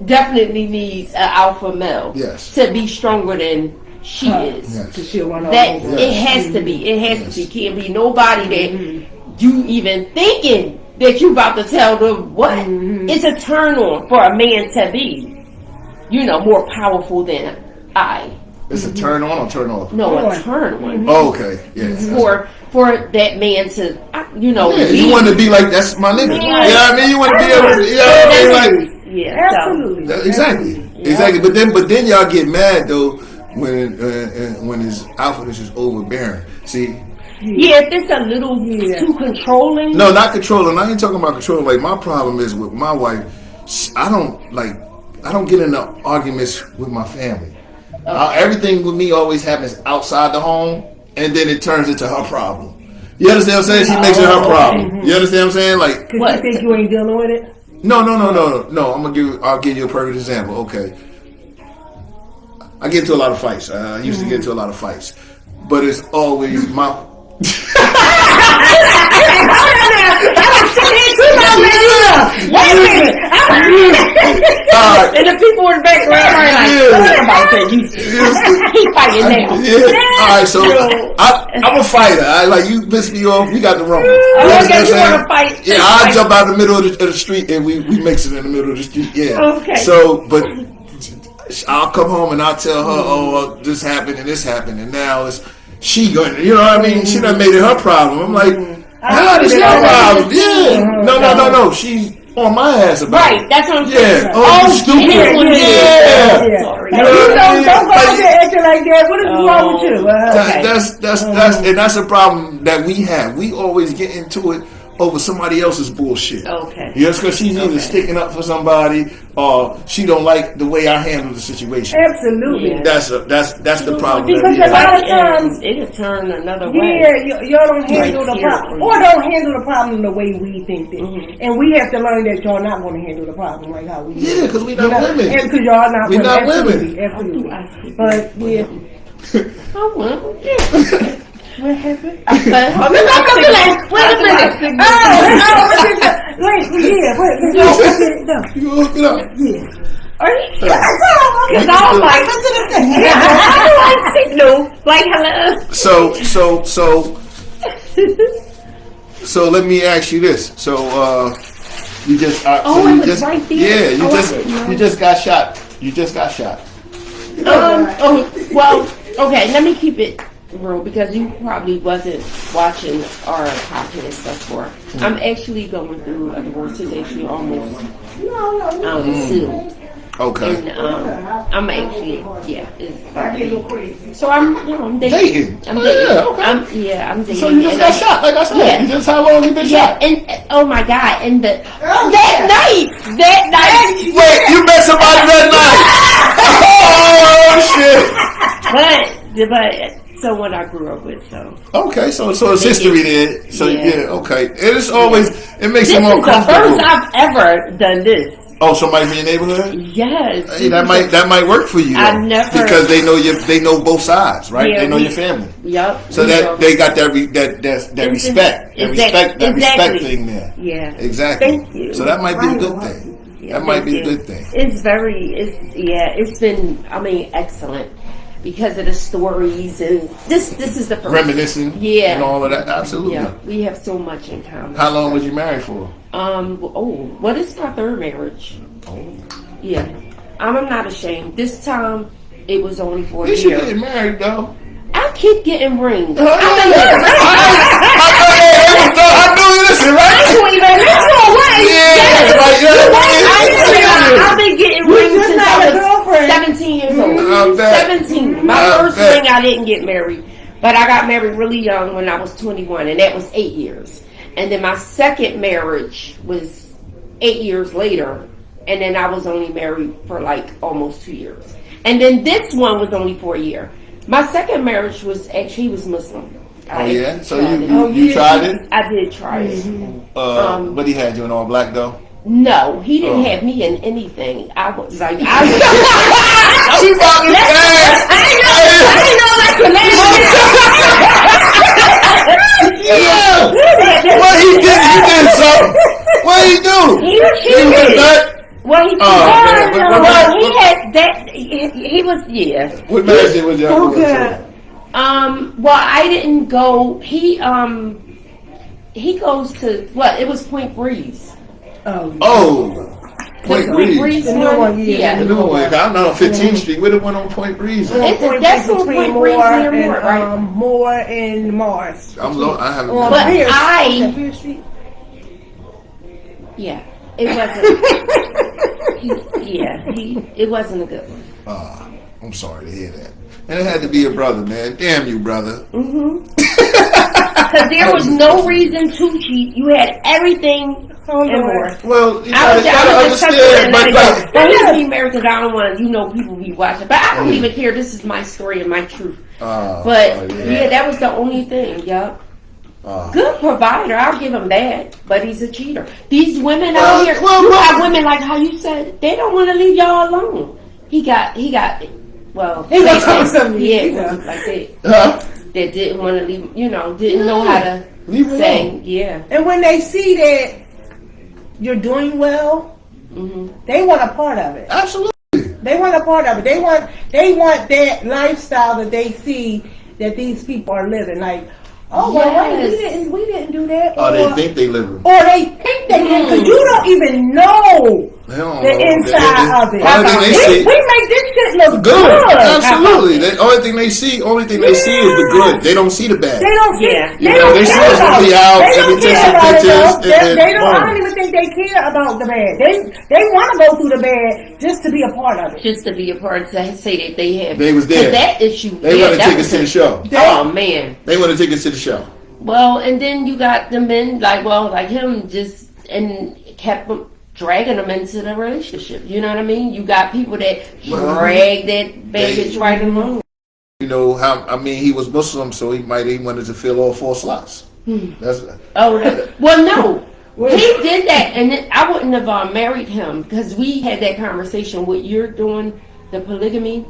definitely needs an alpha male. Yes. To be stronger than she is. Yes. Cause she'll run all That over. it has to be. It has to be. Can't be nobody that you even thinking that you about to tell them what. It's a turn on for a man to be, more powerful than I. It's a turn on or turn off? No, Turn a on. turn on Oh, okay. Yes. for that man to, Yeah, be. you want to be like, that's my nigga. You know Yeah. what I mean? You want to be able to, you know what I mean? Like, Yeah, Absolutely. Exactly. But then y'all get mad though when his alphaness is overbearing. See, Yeah, if it's a little too controlling. no, not controlling. I ain't talking about controlling. Like my problem is with my wife. I don't get into arguments with my family. Everything with me always happens outside the home, and then it turns into her problem. You understand what I'm saying? She makes it her problem. You understand what I'm saying? Like, Cause What? you think you ain't dealing with it? no. I'll give you a perfect example. Okay. I get into a lot of fights. I used to get into a lot of fights, but it's always my. Wait a minute. And the people in the background are like, somebody said you. He fighting now. Yeah. All right, so I'm a fighter. You piss me off, we got the rumble. Oh, understand okay, what you I'm wanna saying? fight. Yeah, I'll jump out the middle of the street and we mix it in the middle of the street. Yeah. Okay. So, but I'll come home and I'll tell her, oh, this happened and this happened, and now she going. You know what I mean? She done made it her problem. I'm like, how is your problem? Yeah. No. She's on my ass about Right, it. that's what I'm saying. Yeah. Oh, you stupid. Yeah. Sorry. You You know what I mean? don't go out Like, there acting like that. What is wrong with you? That's a problem that we have. We always get into it over somebody else's bullshit. Okay. Yes, because she's either sticking up for somebody or she don't like the way I handle the situation. Absolutely. Yeah. That's the problem. Because that a we have. lot of times, It'll turn another way. yeah, y'all don't handle the Right, problem, yeah. or don't handle the problem the way we think it. And we have to learn that y'all not going to handle the problem like how we do. Yeah, because we not women. And because y'all not We women. not Absolutely, women. absolutely. But yeah. Oh, well, yeah. What happened? Wait a minute. Wait, no. You gonna hook it up? Are you? Because I was like, how do I signal? Like, hello. So let me ask you this. So you just it was right there. Yeah, you just got shot. You just got shot. Well, okay, let me keep it real because you probably wasn't watching our podcast before. I'm actually going through a divorce. It's actually almost soon. Okay. And I'm actually, so I'm dating. Dating. I'm Oh, dating. yeah, okay. I'm dating. So you just And got shot, like I said. Yeah. You just how long you been Yeah, shot? and oh my God, and that night, Wait, you met somebody that night? Oh shit! but but someone I grew up with. So Okay, so it's history there. So Yeah. okay. It's always it makes this it is more the comfortable. first I've ever done this. Oh, somebody from your neighborhood? Yes, Hey, that might work for you. I though, never- because they know both sides, right? Yeah, they know we- your family. Yep. So that they got that respect, that respect thing there. Yeah. Exactly. Thank you. So that might be a good Right. thing. Yeah, That might thank be a you. good thing. It's been, excellent because of the stories and this is the first. Reminiscing, Yeah. and all of that. Absolutely. Yeah, we have so much in common. How long was you married for? What is my third marriage? Oh. Yeah. I'm not ashamed. This time it was only 4 At least you getting years. married though. I keep getting rings. I knew you listen, right? I've been getting rings just since not I a was girlfriend. 17 years old. I bet. 17. My I first bet. ring, I didn't get married. But I got married really young when I was 21, and that was 8 years. And then my second marriage was 8 years later, and then I was only married for like almost 2 years. And then this one was only 4 years. My second marriage was actually, he was Muslim. Oh yeah. So tried it. you tried it. I did try it. But he had you in all black though. No, he didn't Oh. have me in anything. I was like, She brought me back. Yeah. What he did? He did something. What he do? He was cheated. nut. Well, he Oh, man. well, he had that. He was What marriage was y'all going Okay. to? Well, I didn't go. He goes to what? It was Point Breeze. Oh, Point Breeze. The new one, yeah. The new one. I'm not on 15th Street. Where the one on Point Breeze? at? That's on Point Breeze near Moore, right? Moore and Mars. I'm low. I haven't. On been. But Pierce. I- Okay, Pierce Street. Yeah, it wasn't. It wasn't a good one. I'm sorry to hear that. And it had to be a brother, man. Damn you, brother. Because there was no reason to cheat. You had everything and more. Well, you I gotta was just understand. but he's being married because I don't want people be watching. But I don't even care. This is my story and my truth. But yeah, that was the only thing. Yup. Good provider, I'll give him that. But he's a cheater. These women out here, you got women like how you said, they don't want to leave y'all alone. He got. Well, He gonna tell me something. yeah, like that. Huh? That didn't want to leave. Didn't know how to Leave it say. alone. Yeah. And when they see that you're doing well, they want a part of it. Absolutely. They want a part of it. They want that lifestyle that they see that these people are living. Like, oh well, wait, Yes. we didn't do that. Oh, they think they live. Or they think they did, because you don't even know They don't the know. inside of it. Only thing they see. We make this shit look Good. good. Absolutely. The only thing they see is the good. They don't see the bad. They don't see. Yeah. They You know, don't they care see us about really it. out They and we don't take care some about it, pictures though. and They don't. I boom. don't even think they care about the bad. They want to go through the bad just to be a part of it. Just to be a part to say that they have. They was there. That issue. They yeah, want to that take us was to the show. Oh man. They want to take us to the show. Well, and then you got the men like him, just and kept dragging them into the relationship. You know what I mean? You got people that drag that baggage right along. You know how? I mean, he was Muslim, so he wanted to fill all 4 slots. That's Well, no. He did that, and then I wouldn't have married him because we had that conversation. What you're doing, the polygamy,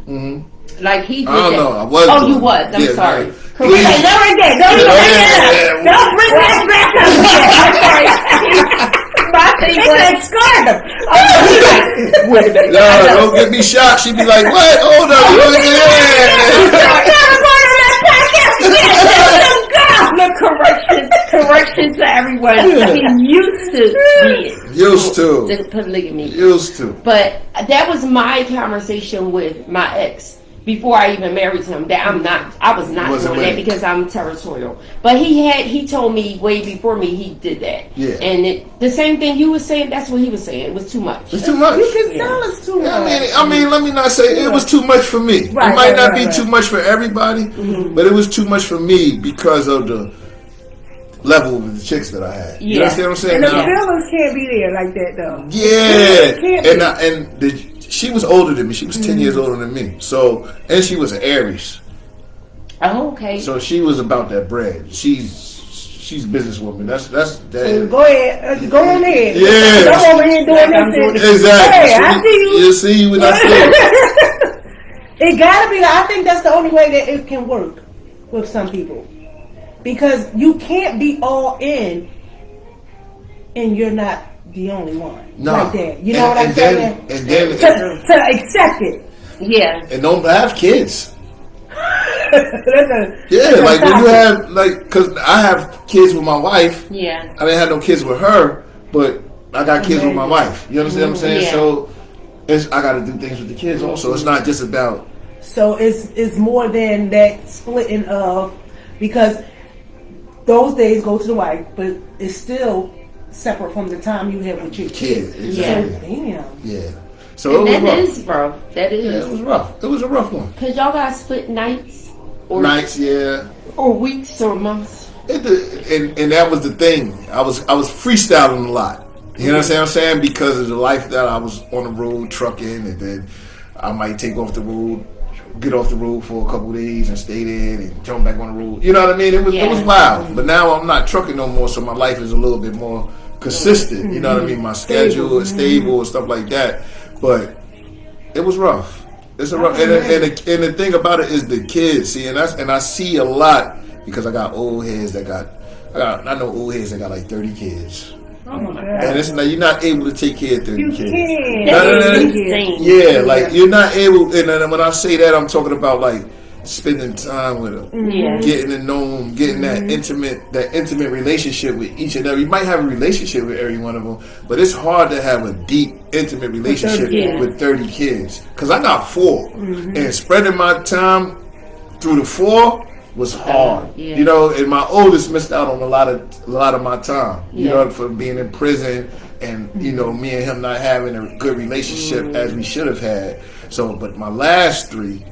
like he did I don't that. know. I was. Oh, doing you it. was. I'm Yeah, sorry. no. Correct. Please. Okay, don't bring that. Don't bring that. Don't bring that back up. I'm sorry. My thing was scarred them. Wait a minute. No, don't get me shot. She'd be like, "What? Hold up, Look, correction to everyone. He used to be Used to. the polygamy. Used to. But that was my conversation with my ex before I even married him. That I was not Wasn't doing that ready. because I'm territorial. But he told me way before me he did that. Yeah. And the same thing you were saying, that's what he was saying. It was too much. It's too much. You can tell us too much. I mean, let me not say it was too much for me. Right, it might right, not right, be right. too much for everybody, but it was too much for me because of the level of the chicks that I had. You Yeah. understand what I'm saying? And the Now, feelings can't be there like that though. yeah, Can't be. she was older than me. She was 10 years older than me. So, and she was an Aries. Oh, okay. So she was about that bread. She's a businesswoman. That's So that. go ahead, go on ahead. Yeah. I'm over here doing this. Exactly. Hey, I see you. You see when I say It gotta be. I think that's the only way that it can work with some people, because you can't be all in, and you're not the only one. No. Like that. You know what I'm saying? And then To accept it. Yeah. and don't have kids. Listen, Yeah, like when you have because I have kids with my wife. Yeah. I didn't have no kids with her, but I got kids with my wife. You understand what I'm saying? Yeah. So I got to do things with the kids also. It's not just about. So it's more than that splitting of, because those days go to the wife, but it's still separate from the time you have with your kids. Exactly. So, damn. Yeah. So And it was that rough. is rough. That Yeah, it was is. rough. It was a rough one. Because y'all got split nights or Nights, yeah. or weeks or months. And that was the thing. I was freestyling a lot. You know what I'm saying? Because of the life that I was on the road trucking, and then I might take off the road, get off the road for a couple of days and stay there and jump back on the road. You know what I mean? It was Yeah. wild. But now I'm not trucking no more, so my life is a little bit more consistent. You know what I mean? My schedule is stable and stuff like that. But it was rough. It's a rough, and the thing about it is the kids. See, and I see a lot because I got old heads that I know old heads that got like 30 kids. Oh my God. And it's not, you're not able to take care of 30 You kids. can't. That No, no, no. is insane. Yeah, like you're not able. And then when I say that, I'm talking about like spending time with them, Yeah. getting to know them, getting that intimate relationship with each and every. You might have a relationship with every one of them, but it's hard to have a deep, intimate relationship Yeah. with 30 kids. Because I got 4, and spreading my time through the 4 was hard. Yeah. You know, and my oldest missed out on a lot of my time. You Yeah. know, for being in prison, and you know, me and him not having a good relationship as we should have had. So, but my last 3,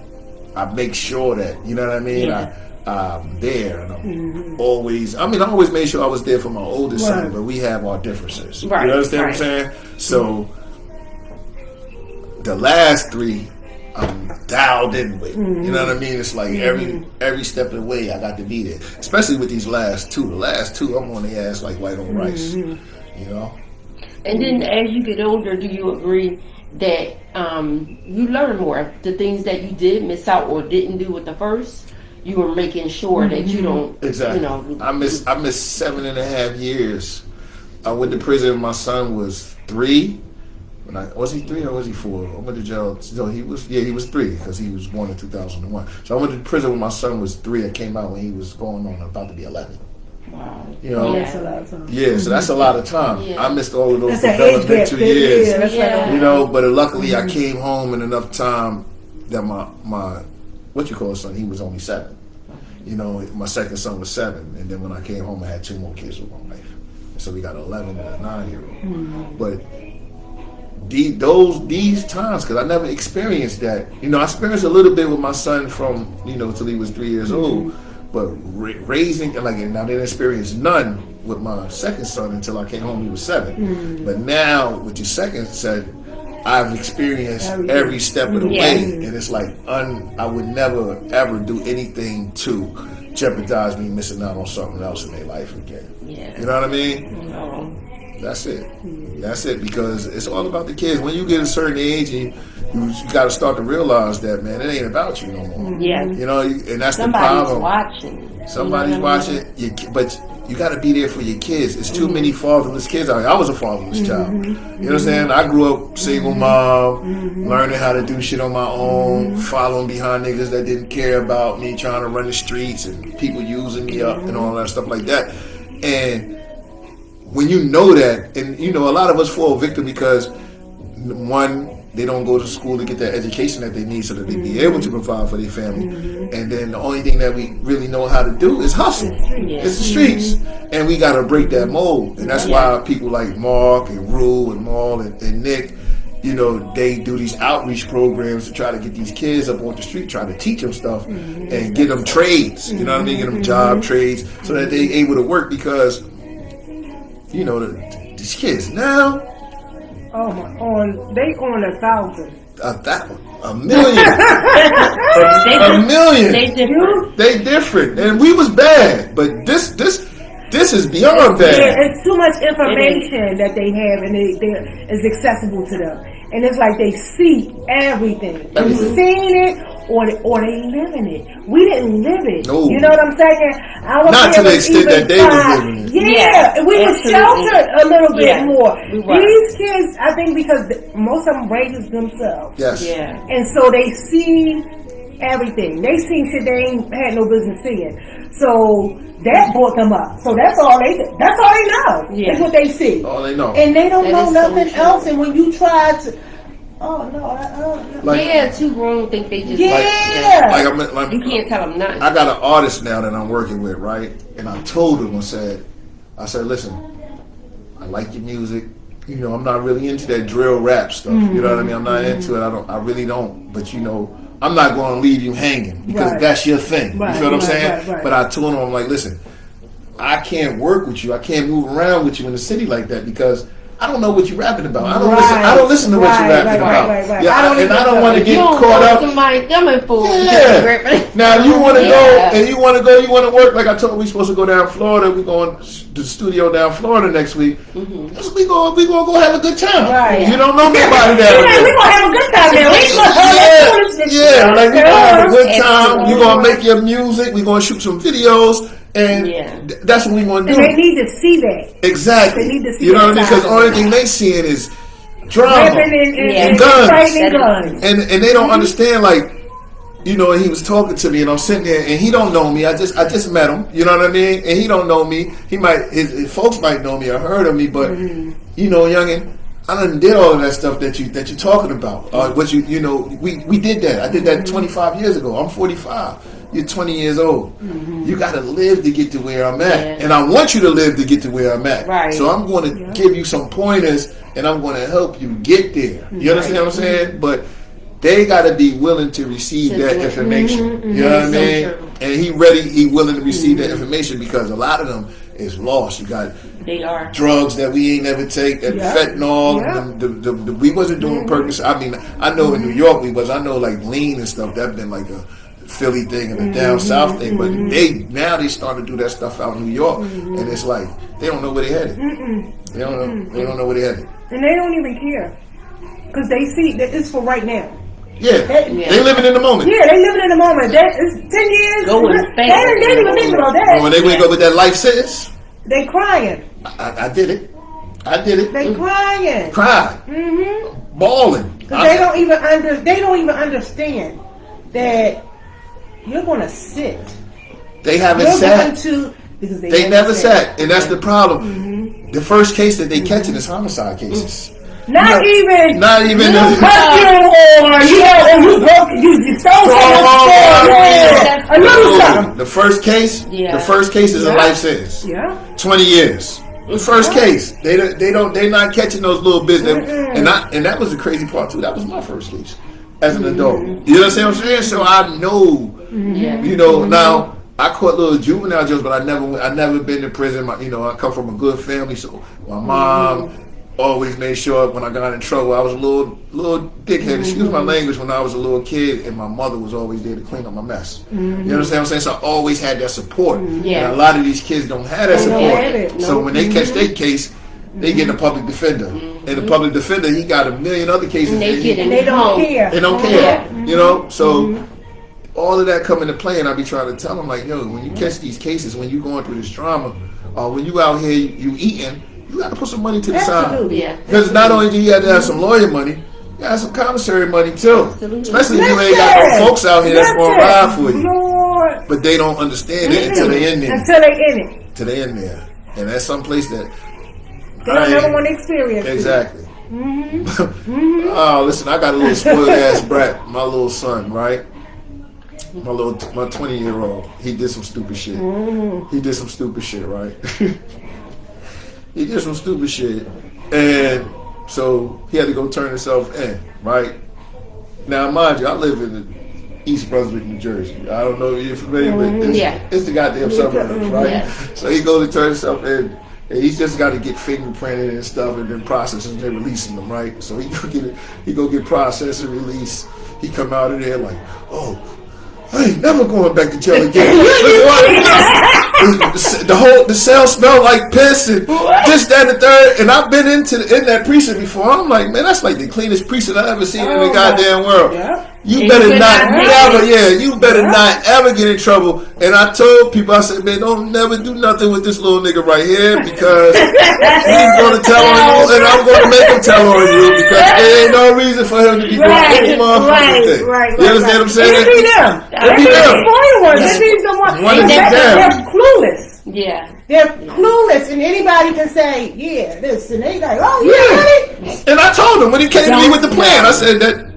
I make sure that, you know what I mean. Yeah. I'm there, and I'm always. I mean, I always made sure I was there for my oldest son, Right. but we have our differences. Right, You understand right. what I'm saying? So, the last 3, I'm dialed in with. You know what I mean? It's like every step of the way I got to be there. Especially with these last 2. The last 2, I'm on the ass like white on rice. You know? And then as you get older, do you agree that you learn more? The things that you did miss out or didn't do with the first, you were making sure that you don't, Exactly. you know. I missed 7.5 years. I went to prison when my son was 3. Was he 3 or was he 4? I went to jail. No, he was 3 because he was born in 2001. So I went to prison when my son was 3. I came out when he was going on about to be 11. Wow. You know? That's a lot of time. Yeah, so that's a lot of time. Yeah. I missed all of those That's an age gap. developmental years. Yeah, that's Yeah. like You know, but luckily I came home in enough time that my what you call son, he was only 7. You know, my second son was 7, and then when I came home, I had 2 more kids with my wife. So we got an 11 and a 9-year-old. But these times, because I never experienced that. You know, I experienced a little bit with my son from till he was 3 years old. But raising, and I didn't experience none with my second son until I came home. He was 7. But now with your second son, I've experienced every step of the way, and it's like I would never ever do anything to jeopardize me missing out on something else in their life again. Yeah. You know what I mean? No. That's it. That's it. Because it's all about the kids. When you get a certain age, you got to start to realize that, man, it ain't about you no more. Yeah. You know, and that's Somebody's the problem. watching. Somebody's You know what I mean? watching, but you got to be there for your kids. It's too many fatherless kids out here. I was a fatherless child. You know what I'm saying? I grew up single mom, learning how to do shit on my own, following behind niggas that didn't care about me, trying to run the streets and people using me up and all that stuff like that. And when you know that, and a lot of us fall victim because one, they don't go to school to get that education that they need so that they be able to provide for their family. And then the only thing that we really know how to do is hustle. It's the streets. And we got to break that mold. And that's why people like Mark and Rue and Maul and Nick, they do these outreach programs to try to get these kids up on the street, try to teach them stuff and get them trades. You know what I mean? Get them job trades so that they're able to work because, these kids now, Oh my, they on 1,000. A million. a million. They different. They different, and we was bad, but this is beyond Yeah, bad. it's too much information that they have, and it's accessible to them. And it's like they see everything. They've seen it, or they living it. We didn't live it. No. You know what I'm saying? Our Not to the parents extent that even they was tried- living it. Yeah, we were absolutely. sheltered a little bit Yeah, more. we were. These kids, I think, because most of them raised themselves. Yes. Yeah. And so they see everything. They see shit they ain't had no business seeing. So that brought them up. So that's all they know. Yeah. That's what they see. All they know. And they don't That know is so nothing true. else. And when you try to, oh no, I don't. Like- Yeah, too grown think they just Yeah. Like You can't tell them nothing. I got an artist now that I'm working with, right? And I told him, I said, listen, I like your music. You know, I'm not really into that drill rap stuff. You know what I mean? I'm not into it. I really don't. But you know, I'm not going to leave you hanging because Right. that's your thing. Right, You feel what I'm right, saying? right. But I told him, I'm like, listen, I can't work with you. I can't move around with you in the city like that because I don't know what you're rapping about. I don't listen to what you're Right, rapping right, about. right, right. Yeah, I don't and I even don't know. want to You get don't caught know up. somebody coming for. Yeah. Now you want to Yeah. go and you want to work. Like I told, we supposed to go down Florida. We going to the studio down Florida next week. We going go have a good time. Right. You don't know nobody Yeah, down we there. gonna have a good time there. We gonna Yeah, like we gonna have a good time. Absolutely. You gonna make your music. We gonna shoot some videos, and Yeah. that's what we gonna And they do. need to see that. Exactly. They need to see you know what I that mean? Because the side. only thing they seeing is drama. Weapon and Yeah. Guns. fighting That is- guns. and they don't understand, like, you know, and he was talking to me and I'm sitting there and he don't know me. I just met him, you know what I mean? And he don't know me. He might, his folks might know me or heard of me, but you know, youngin', I done did all of that stuff that you're talking about. What you know, we did that. I did that 25 years ago. I'm 45. You're 20 years old. You got to live to get to where I'm at, Yeah. and I want you to live to get to where I'm at. Right. So I'm going to give you some pointers, and I'm going to help you get there. You understand what I'm saying? But they got to be willing to receive that information. You know what I So mean? true. And he willing to receive that information because a lot of them is lost. You got They are. drugs that we ain't never take, that Yeah. fentanyl. Yeah. We wasn't doing purpose. I mean, I know in New York we was. I know like lean and stuff. That been like a Philly thing and a down south thing. But they starting to do that stuff out in New York, and it's like they don't know where they headed. They don't know. They don't know where they headed. And they don't even care. Because they see that it's for right now. Yeah, Yeah. they living in the moment. Yeah, they living in the moment. That is 10 years. Going They fast. didn't even think about And that. when they wake up with that life sentence, They crying. I did it. I did it. They crying. Cried, bawling. Because they don't even understand that you're gonna sit. They haven't You're sat. going to because They never sat, and that's the problem. The first case that they catching is homicide cases. Not even. Not even. You cut you or you broke you stole something. That's A little something. The first case. Yeah. The first case is a Yeah. life sentence. Yeah. 20 years. The first case. They're not catching those little business. And that was the crazy part too. That was my first case as an adult. You understand what I'm saying? So I know. Yeah. You know, now I caught little juvenile jokes, but I never been to prison. I come from a good family, so my mom always made sure when I got in trouble, I was a little dickhead. Excuse my language. When I was a little kid, and my mother was always there to clean up my mess. You understand what I'm saying? So I always had that support. Yeah. And a lot of these kids don't have that They don't support. have it, So no. when they catch their case, they get a public defender, and the public defender he got a million other cases. And they that get he- in They don't home. care. they don't care, you know. So all of that come into play, and I be trying to tell them like, yo, when you catch these cases, when you going through this drama, or when you out here you eating, you got to put some money to the side. Absolutely. Yeah. Because not only do you have to have some lawyer money, you got some commissary money too. Absolutely. Especially if you ain't got no folks out here that's gonna ride for you. Lord. But they don't understand it until they in there. Until they in it. Until they in there, and that's someplace that They I don't ain't- ever want to experience it. Exactly. Oh, listen, I got a little spoiled ass brat. My little son, right? My 20-year-old. He did some stupid shit. He did some stupid shit, right? He did some stupid shit, and so he had to go turn himself in, right? Now, mind you, I live in the East Brunswick, New Jersey. I don't know if you're familiar with it. Yeah. It's the goddamn suburbs, right? Yeah. So he goes to turn himself in, And he's just got to get fingerprinted and stuff, and then processed, and they're releasing them, right? So he go get processed and released. He come out of there like, oh, I ain't never going back to jail again. The cell smelled like piss and this, that, and the third. And I've been in that precinct before. I'm like, man, that's like the cleanest precinct I've ever seen in the goddamn world. Yeah. You better not ever get in trouble. And I told people, I said, man, don't never do nothing with this little nigga right here because he's going to tell on you, and I'm going to make him tell on you because there ain't no reason for him to be doing any motherfucking thing. You understand what I'm saying? It be them. It be them. It be someone. They're clueless. Yeah. They're clueless, and anybody can say, yeah, this, and they like, oh, yeah, really? And I told him when he came to me with the plan, I said that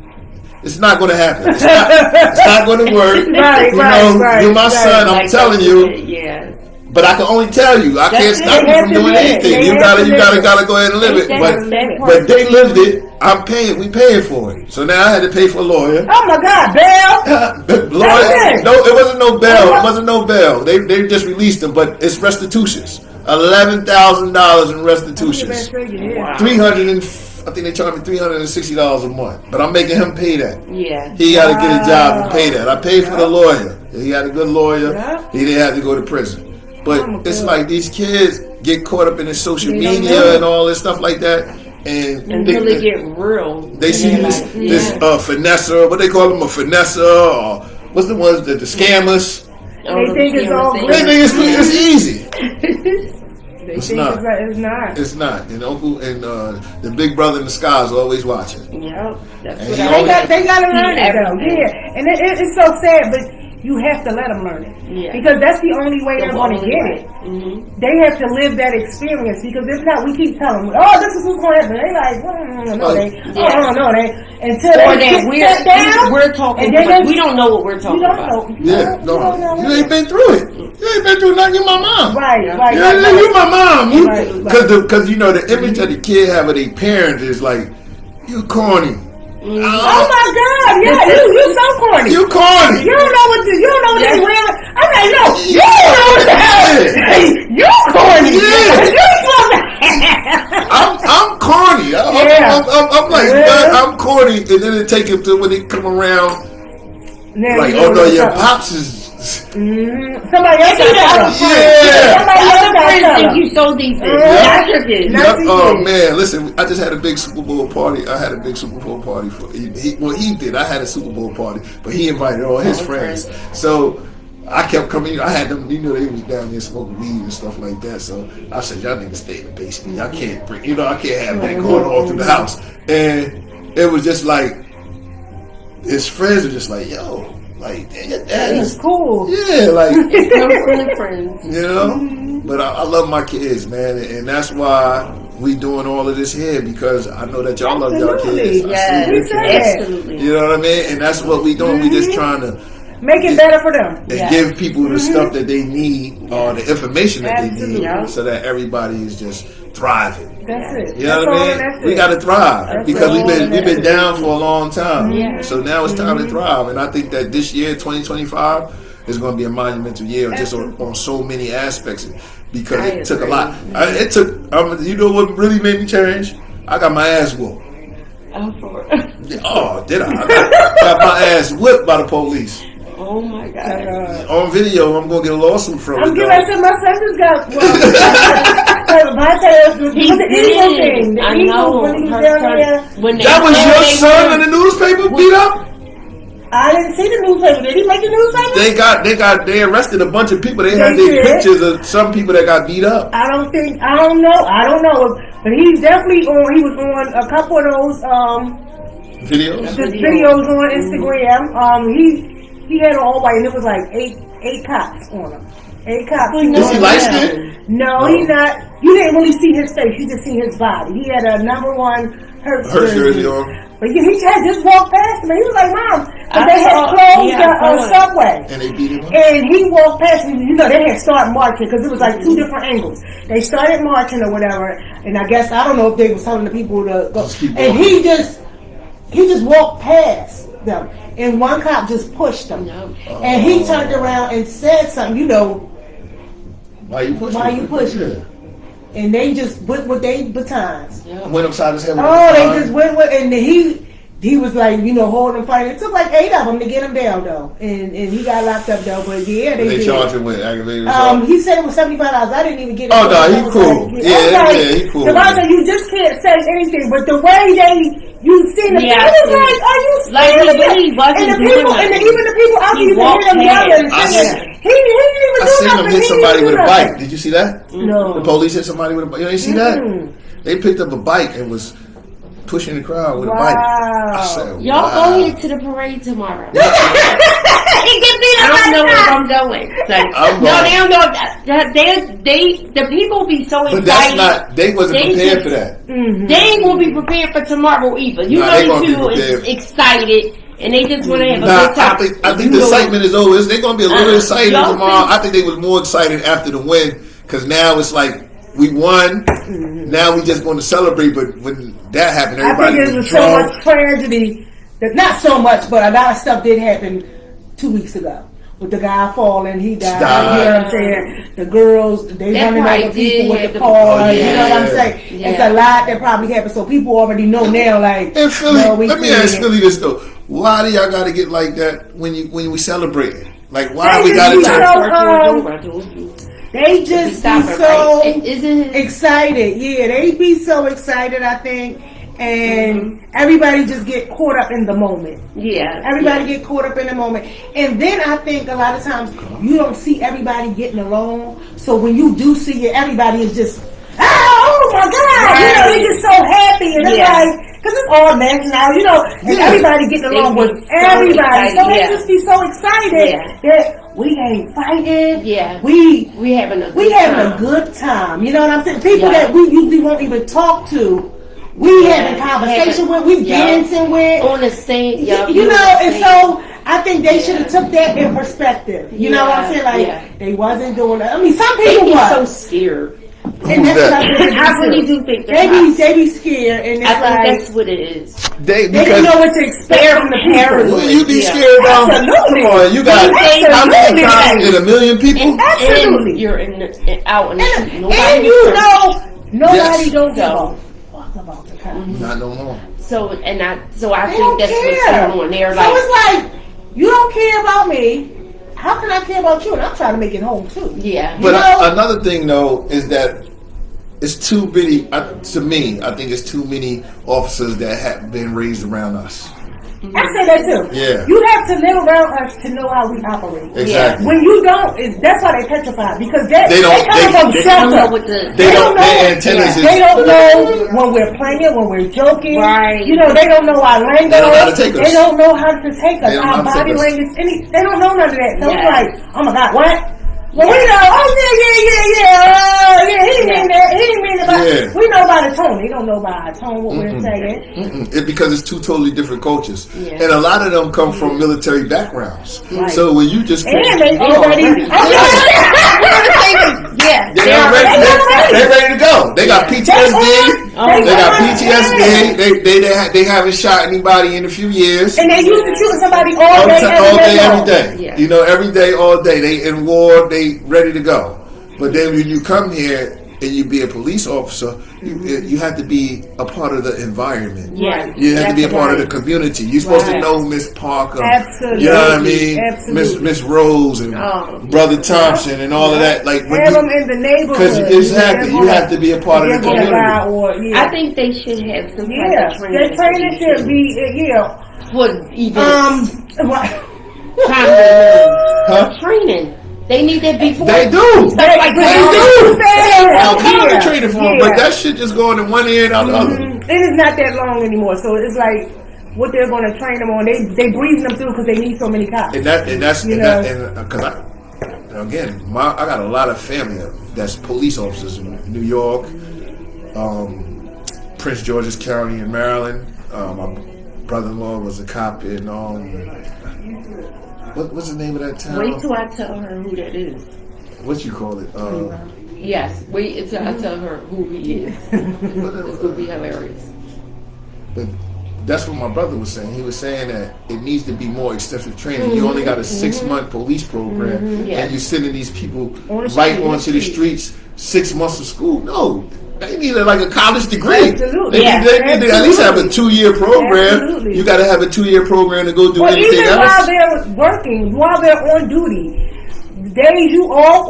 it's not going to happen. It's not going to work. You're my son. I'm telling you. Yeah. But I can only tell you. I can't stop you from doing anything. You gotta go ahead and live it. But they lived it. I'm paying. We paying for it. So now I had to pay for a lawyer. Oh my God, bail! Lawyer? No, it wasn't no bail. It wasn't no bail. They just released them, but it's restitutions. $11,000 in restitutions. Wow. I think they charged me $360 a month, but I'm making him pay that. Yeah. He got to get a job and pay that. I paid for the lawyer. He had a good lawyer. He didn't have to go to prison. But it's like these kids get caught up in the social media and all this stuff like that, and until they get real. They see this finesser. What they call them, a finesser, or what's the ones that the scammers? They think it's all good. They think it's easy. It's not. It's not. And Uncle and the big brother in the sky is always watching. Yep. They got to learn it though. Yeah. And it's so sad, but you have to let them learn it. Yeah. Because that's the only way they're going to get it. Mm-hmm. They have to live that experience, because if not, we keep telling them, oh, this is what's going to happen. They like, until they sit down. We're talking, but we don't know what we're talking about. You ain't been through it. You ain't been through nothing. You're my mom. Right. You're my mom. Because you know the image that the kid have of their parent is like, you corny. Oh my God! Yeah, you so corny. You corny. You don't know what they wear. I'm like, no, you don't know what the hell. Hey, you corny. Yeah. You supposed to. I'm corny. I'm like, I'm corny, and then it take him to when they come around. Now like, oh no, your pops is. Somebody else got think you sold these things. Not your kids. Oh man, listen, I just had a big Super Bowl party. I had a big Super Bowl party for he did. I had a Super Bowl party, but he invited all his friends. So I kept coming. I had them. You know, they was down there smoking weed and stuff like that. So I said, y'all niggas stay in the basement. I can't bring. I can't have that going all through the house. And it was just like his friends were just like, yo. Like, your dad is cool. Yeah, like it comes from the friends. You know? But I love my kids, man, and that's why we doing all of this here, because I know that y'all love y'all kids. Yes, absolutely. You know what I mean? And that's what we doing. We just trying to make it better for them and give people the stuff that they need, or the information that they need, so that everybody is just thriving. That's it. You know what I mean? We got to thrive because we've been down for a long time. Yeah. So now it's time to thrive, and I think that this year, 2025, is going to be a monumental year, just on so many aspects, because it took a lot. It took. You know what really made me change? I got my ass whooped. Oh, did I? I got my ass whipped by the police. Oh my God! On video, I'm gonna get a lawsuit from it. I'm giving my son just got. He did. I know. That was your son in the newspaper beat up. I didn't see the newspaper. Did he make the newspaper? They arrested a bunch of people. They had their pictures of some people that got beat up. I don't know. But he's definitely on. He was on a couple of those videos on Instagram. He had all white, and it was like eight cops on him. 8 cops. Is he light skinned? No, he's not. You didn't really see his face. You just see his body. He had a number 1 Hurts jersey on. But he had just walked past him, and he was like, "Mom," but they had closed the subway. And they beat him up. And he walked past me. You know, they had started marching because it was like 2 different angles. They started marching or whatever, and I guess I don't know if they was telling the people to go. And he just walked past them, and one cop just pushed him, and he turned around and said something. You know, why you pushing? Why you pushing? and they just went with their batons. Went upside his head. With Oh, the they baton. just went with, and he was like, holding him, fighting. It took like 8 of them to get him down though, and he got locked up though. But yeah, they did. charged him with aggravated assault. He said it was $75. I didn't even get it. Oh, no, he I was cool. like, Yeah, he cool. Devontae, you just can't say anything, but the way you seen the Yeah, people, I like, are you Like, he serious? really wasn't and the doing people, nothing. and even the people out He there, you can walked hear them yelling. I saying, see- He didn't even I do seen nothing. him He hit somebody didn't with do a nothing. bike. Did you see that? No. The police hit somebody with a bike. You didn't see that? They picked up a bike and was pushing the crowd with a bike. I said, Y'all wow. go here to the parade tomorrow. He get beat I up don't by know the where cops. I'm going. So, I'm no, going. they don't know. The people be so But excited. that's not, they wasn't They prepared just- for that. They ain't gonna be prepared for tomorrow either. You Nah, know they gonna these be people is prepared. excited and they just want to have a Nah, good time. I think You the know- excitement is over. They're going to be a little excited Y'all tomorrow. think- I think they was more excited after the win because now it's like we won. Now we just going to celebrate. But when that happened, I everybody think there was so drunk. much tragedy that not so much, but a lot of stuff did happen 2 weeks ago. With the guy falling, he died. Died. You know what I'm saying? The girls, they That running probably over people did with have the the- cars. Oh, You know what I'm yeah. saying? Yeah. It's a lot that probably happened, so people already know now. Like, And Philly, no, we let me can't. ask Philly this though: why do y'all got to get like that when we celebrate? Like, why They we got to just be turn? They just Stop be it, so right? Isn't it? excited. Yeah, they be so excited, I think. And everybody just get caught up in the moment. Yeah. Everybody get caught up in the moment. And then I think a lot of times you don't see everybody getting along. So when you do see it, everybody is just, oh my God. You know, they just so happy. And it's Yeah. like, because it's all national, and Yeah. everybody getting They along be with so everybody. So excited, they yeah. just be so excited Yeah. that we ain't fighting. Yeah. We having a good we having time. a good time. You know what I'm saying? People Yeah. that we usually won't even talk to, we having conversation with, we Yeah. dancing with. on the same. Yeah, You know, on the and same- so I think they should have took that in perspective. You know what I'm saying? Like Yeah. they wasn't doing that. I mean, some they people be so was, scared. and that's that? what I think. I really do think They that. be scared, and it's I think like that's what it is. They they didn't know what to expect from the people. Well, you be Yeah. scared about. Absolutely. Come on, you got how many Absolutely. times in a million people? Absolutely. And you're out in the street. And Nobody you cares. know, nobody Yes. don't give a So- fuck about the cops. Not no more. So I They think don't that's care. what's going on. They're So like, it's like, you don't care about me. How can I care about you? And I'm trying to make it home too. yeah, But You know? another thing though is that it's too many. To me, I think it's too many officers that have been raised around us. I say that too. Yeah. You have to live around us to know how we operate. Exactly. When you don't, that's why they petrified because they They don't- come they- from they- I don't know shelter. what the They don't. Their antennas They is. don't know when we're playing, when we're joking. Right. You know, they don't know our language. They don't know how to take us. They don't know how to take us. They don't know Our how to body take us. language. They don't know none of that. So Yeah. it's like, oh my God, what? Well, we know. Oh yeah. He didn't mean that. He didn't mean it. Yeah. We know by the tone. They don't know by our tone what we're saying. Because it's two totally different cultures, Yeah. and a lot of them come from military backgrounds. Right. So when you just And they already. yeah, They're ready. ready. They're ready to go. They got PTSD. Oh, They got on. PTSD. They haven't shot anybody in a few years. And they used to shoot somebody all All day, day, every day. Yeah. You know, every day, all day. They in war. They ready to go. But then when you come here and you be a police officer, you have to be a part of the environment. Yeah. You have to be a That's part of right. the community. You're supposed to Right. know Miss Parker. Absolutely. You know what I mean? Absolutely. Miss Rose and Oh. Brother Thompson and all of that. Like when Have you, them in the neighborhood. because exactly, you have to be a part of the They're gonna die community. or, yeah. I think they should have some type Yeah, of training. the training should be, for even what? time to Huh? training. They need that before. They do. Like They that. do. All Yeah. kind of training for them, but that shit just going in one ear and out the other. And it's not that long anymore, so it's like what they're going to train them on. They breezing them through because they need so many cops. That's You because I got a lot of family that's police officers in New York, Prince George's County in Maryland. My brother-in-law was a cop in what's the name of that town? Wait till I tell her who that is. What you call it? Yes, wait until I tell her who he is. It's gonna be hilarious. But that's what my brother was saying. He was saying that it needs to be more extensive training. You only got a 6-month police program, Yeah. and you're sending these people On the right street, onto the streets 6 months of school. No, they need like a college degree. Absolutely. They need to at least have a 2-year program. Absolutely. You got to have a 2-year program to go do Well, anything even else. while they're working, while they're on duty, the days you off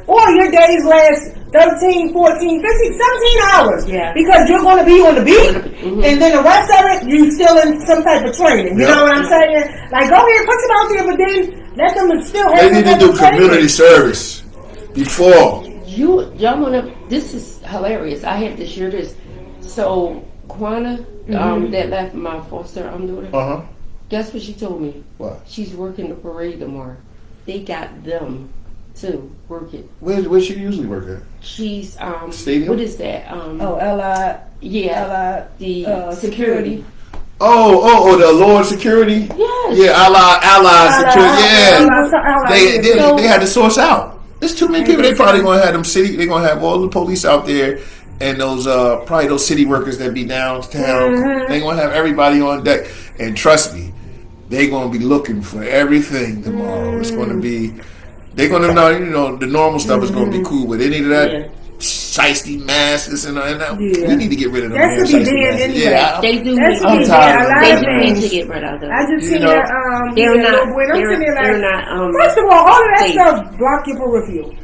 or your days last 13, 14, 15, 17 hours. Yeah. Because you're going to be on the beat, and then the rest of it, you still in some type of training. You Yep. know what I'm saying? Like, go ahead, put them out there, but then let them still have They some need to type do of training. community service before. Y'all wanna? This is hilarious. I have to share this. So Kwana, that left my foster daughter. Uh huh. Guess what she told me? What? She's working the parade tomorrow. They got them to work it. Where she usually work at? She's Stadium? What is that? Oh, Allied. Yeah, the security. Oh, the Lord Security. Yes. Yeah, Allied Security. Yeah. So- They had to source out. There's too many people. They probably gonna have them city. They gonna have all the police out there, and those probably those city workers that be downtown. They gonna have everybody on deck. And trust me, they gonna be looking for everything tomorrow. It's gonna be. They're gonna know. The normal stuff is gonna be cool, but any of that shiesty masks and that. Yeah. We need to get rid of them. That's damn to be shiesty banned masks. anyway. Yeah, They do. That's need- I'm me, tired man. of A lot They of do need things. to get rid of them. I just You seen know, that. they're yeah, not- when I'm they're- sitting there they're like, not, first of all of that safe. stuff block your peripheral.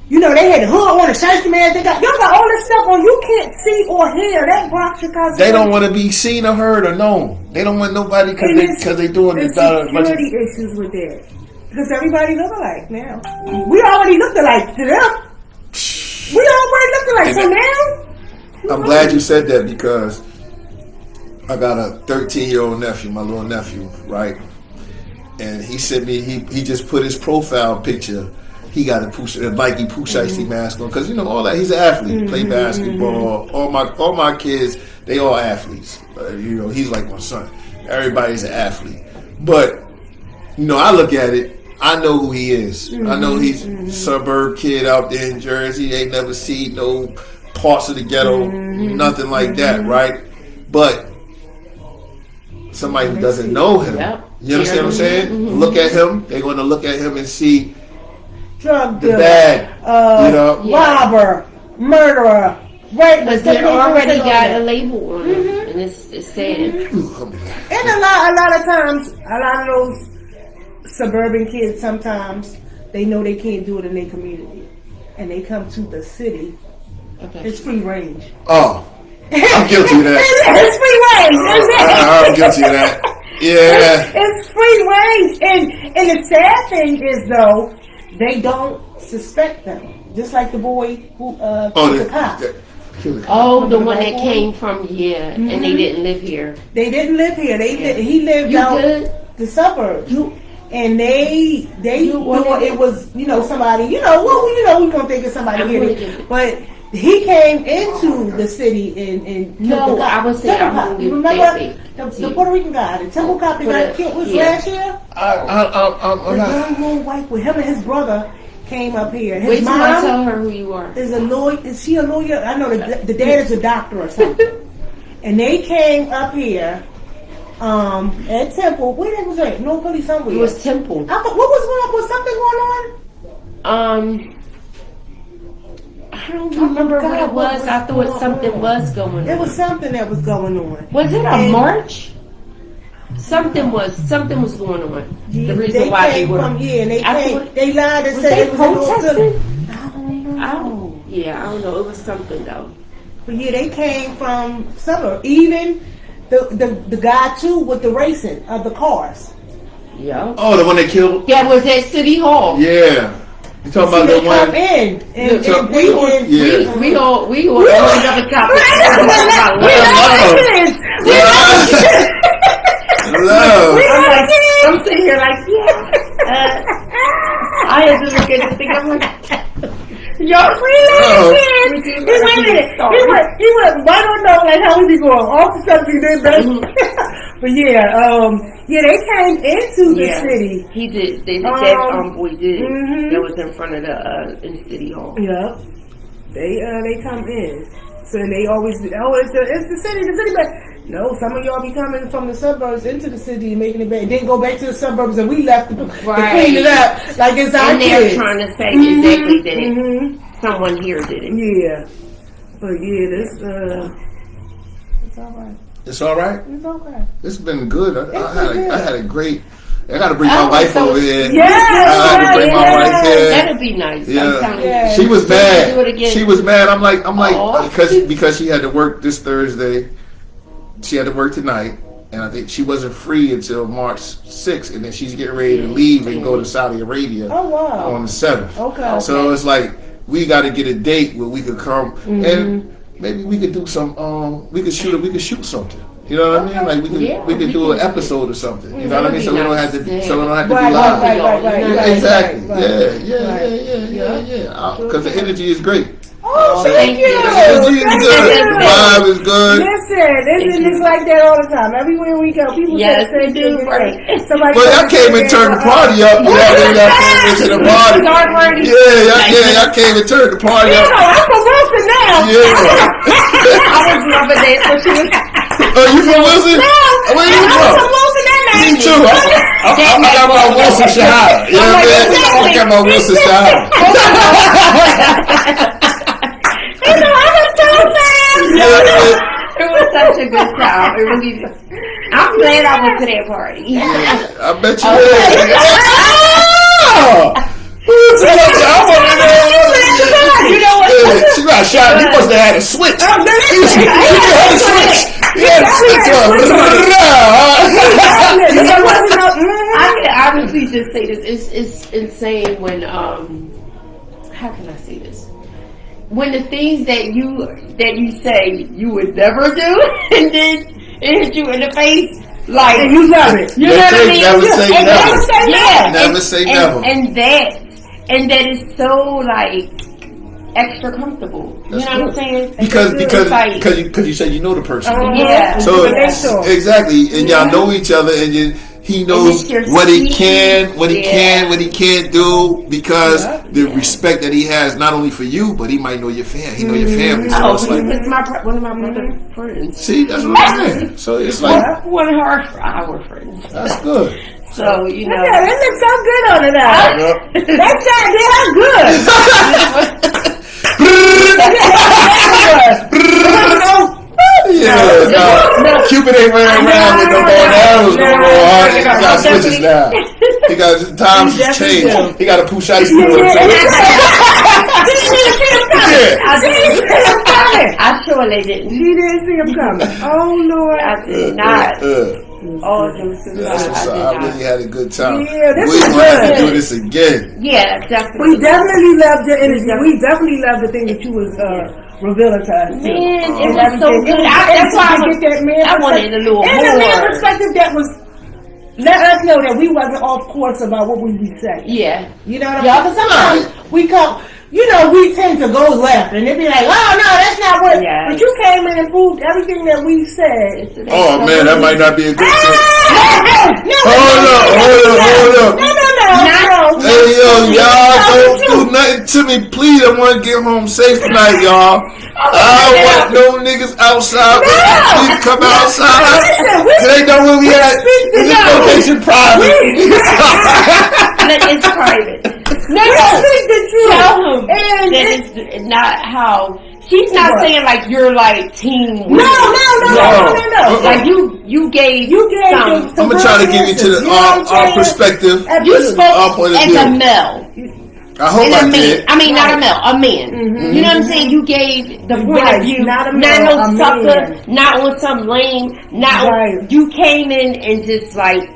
You know, they had the hood on the shiesty man. Y'all got all this stuff on. You can't see or hear. That blocks your concentration. They don't want to be seen or heard or known. They don't want nobody And because they doing there's the security issues with that. Because everybody look alike now. We already looked alike to them. We already looked alike. So And now, I'm glad you said that because I got a 13-year-old nephew, my little nephew, right? And he sent me. He just put his profile picture. He got a Nike Pooh Shiesty mask on because all that. He's an athlete. Play basketball. All my kids, they all athletes. He's like my son. Everybody's an athlete. But I look at it. I know who he is. I know he's a suburb kid out there in Jersey. Ain't never seen no parts of the ghetto, nothing like that, right? But somebody who doesn't know him, Yep. you understand what I'm saying? Look at him. They're going to look at him and see drug the dealer, bad, robber, murderer, rape. Because they already got a label on them, and it's sad. And a lot of times, a lot of those suburban kids, sometimes they know they can't do it in their community, and they come to the city. Okay. It's free range. Oh, I'm guilty of that. It's free range. I'm guilty of that. Yeah. It's free range, and the sad thing is though, they don't suspect them. Just like the boy who killed the cop. Oh, the one that came from and they didn't live here. They didn't live here. He lived You out good? the suburbs. And they wanted- it was somebody we gonna think of somebody I'm here, gonna give it. but he came into the city and killed No, the cop. I would say Temple I'm cop. gonna You give remember that the Puerto Rican guy, the Temple cop that got killed was last year. I'm The not. young little white boy, him and his brother came up here. His Wait till I mom tell her who you are. is a lawyer. Is she a lawyer? I know the dad is a doctor or something. And they came up here at Temple. Where they was at? North Philly somewhere. It was Temple. I thought, what was going on? Was something going on? I don't remember what it was. I thought something was going on. There was something that was going on. Was it a And march? Something was going on. Yeah, The reason why they came were. from and they I came. thought- They lied and Was said they it was in North Philly. protesting? I don't know. I don't know. It was something though. But yeah, they came from suburb. Even the guy too with the racing of the cars. Yeah. Oh, the one they killed? That was at City Hall. Yeah. You talking about they the come one? in and So they yeah. We all another topic. Love. I'm sitting here like, I had to look at this thing. I'm like, y'all He went right on though, like how we be going off the subject then, baby. But yeah, they came into the city. He did. That boy did. That was in front of the in City Hall. Yeah, they come in. So they always it's the city, but no, some of y'all be coming from the suburbs into the city and making it back. Then go back to the suburbs and we left to clean it up like it's our And they're kids. trying to say exactly that someone here did it. Yeah. But yeah, this it's all right. It's all right. It's okay. It's been good. I good. had a great. I got to bring my wife so- over here. Yeah, I had to bring my wife here. That'd be nice. I'm telling Yeah, you. she was Do it mad. again. She was mad. I'm like, Aw. because she had to work this Thursday. She had to work tonight, and I think she wasn't free until March 6th, and then she's getting ready to leave and go to Saudi Arabia Oh wow. on the 7th. Okay. So it's like we got to get a date where we could come Mm-hmm. and maybe we could do some. We could shoot something. You know what I mean? Like we could do an episode or something. You know what I mean? So we don't have to. So we don't have to be live. Right. Exactly. Right. Yeah. Because the energy is great. Oh, thank you. The energy is Thank good. you. The vibe is good. Listen, it's like that all the time. Everywhere we go, people Yes, say the same we do, thing. right. Somebody But y'all came and turned the party up. Y'all came into the party. Start party. Y'all came and turned the party You up. know, I'm from Wilson now. Yeah. I was loving that. So she was. Oh, you from Wilson? Where you I'm from? from Wilson that Me night. too. I got my Wilson Shahada. You know what I mean? I got my Wilson Shahada. You know, I'm a tough man. Yeah, It was such a good time. It really. I'm glad I went to that party. I bet you did. Oh! You know what? Yeah, she got shot. You must have had a switch. You had a switch. You had a switch I can honestly just say this. It's insane when how can I say this? When the things that you say you would never do, and then it hit you in the face, like And you love it. You know what I mean? Never say And never. never say yeah. Never say never. And that is so like extra comfortable. That's you know what I'm good. saying? Because you said you know the person. Yeah. So Yeah. exactly, and y'all know each other, and he knows it's your what he speed. can, what he Yeah. can, what he can't do, because Yeah. the respect that he has not only for you, but he might know your family. He know your family. So Oh, it's like, it's one of my brother friends. see, that's what I'm saying. So it's like One of our friends. that's good. So you know. Yeah, that looks so good on it now. That's that. They are good. Yeah, Cupid ain't running around with no bow and arrows no more. Huh? He got switches now. He got his times has changed. He got a push ice cream. I surely didn't. She didn't see him coming. Oh Lord. I did not. All jokes That's what's aside, up. I I did really had a good time. Yeah, this We was gonna have to good. do this again. not. Yeah, definitely. We definitely loved your energy. We definitely loved the thing that you was revealing to us. too. Man, it And was so everything. good. That's why I get that man. I wanted a little And the man more. perspective that was let us know that we wasn't off course about what we be saying. Yeah. You know what I'm Yeah. saying? Because sometimes we come, we tend to go left and they be like, oh no, that's not what. Yeah. But you came in and proved everything that we said. Oh man, that might not be a good thing. No, Hold up. No. Hey yo, y'all don't do nothing to me, please. I want to get home safe tonight, y'all. I don't want no niggas outside. Please come outside. Listen, They know where we at. This location private. It's private. No, speak the truth. Tell him And that it's not how. She's not What? saying like you're like team. No. Like you gave some. I'm gonna try to give you to the our perspective, You our spoke point of as a view. male. I hope And I a man. did. I mean, not a male, a man. You know what I'm saying? You gave the point Right, of view, not a not male, no a sucker, man. not on some lame, not on, Right. you came in and just like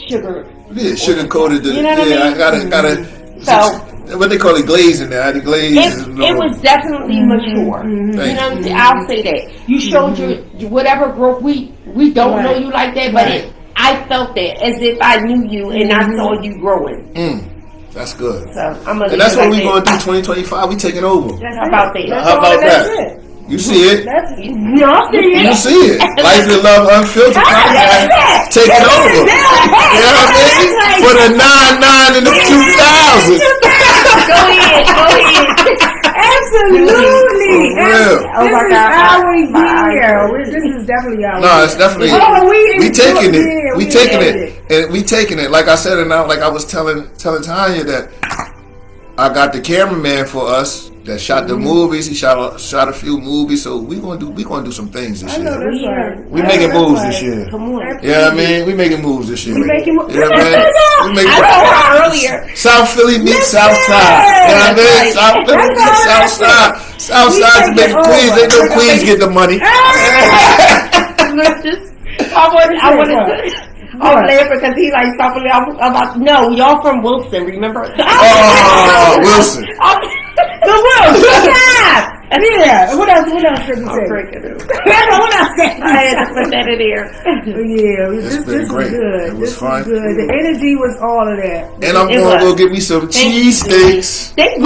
sugar. Yeah, sugar coated the. You know what I yeah, mean? I gotta. So- what they call it, glazing now. The glaze. It was definitely mature. You know what I'm saying? I'll say that. You showed your whatever growth. We don't know you like that, but Right. I felt that as if I knew you and I saw you growing. That's good. So I'm gonna. And that's what we going going to do. 2025. We taking over. How about that? How about that? You see it. Y'all see it. You see it. Life and Love Unfiltered. Taking over. You know what I mean? For the 99 and the 2000. Go ahead. Absolutely. For real. Oh my God. This is definitely our No, it's definitely we taking it. yeah, We taking it. And we taking it. Like I said, and now, like I was telling Tanya that I got the cameraman for us that shot the movies. He shot a few movies. So we gonna do some things this I know year. that's right. We I making know moves that's this right. year. Come on. Absolutely. Yeah, I mean, we making moves this year. We making moves. Yeah, man. We making I told her earlier. South Philly meets South Side. You know what I mean? That's South Philly right. meets South Side. South We Side's take making it Queens. They know over. Queens get the money. I wanted to. I'm laughing because he like something. I'm about no, y'all from Wilson, remember? Oh, Wilson. The Wilson. Yeah. What else did you I'm say? breaking it. What else did I had to put that in there. Yeah, It's this been was great. good. It was This fun. was good. The energy was all of that. And I'm It going to was. go get me some Thank you. cheesesteaks. They thank you.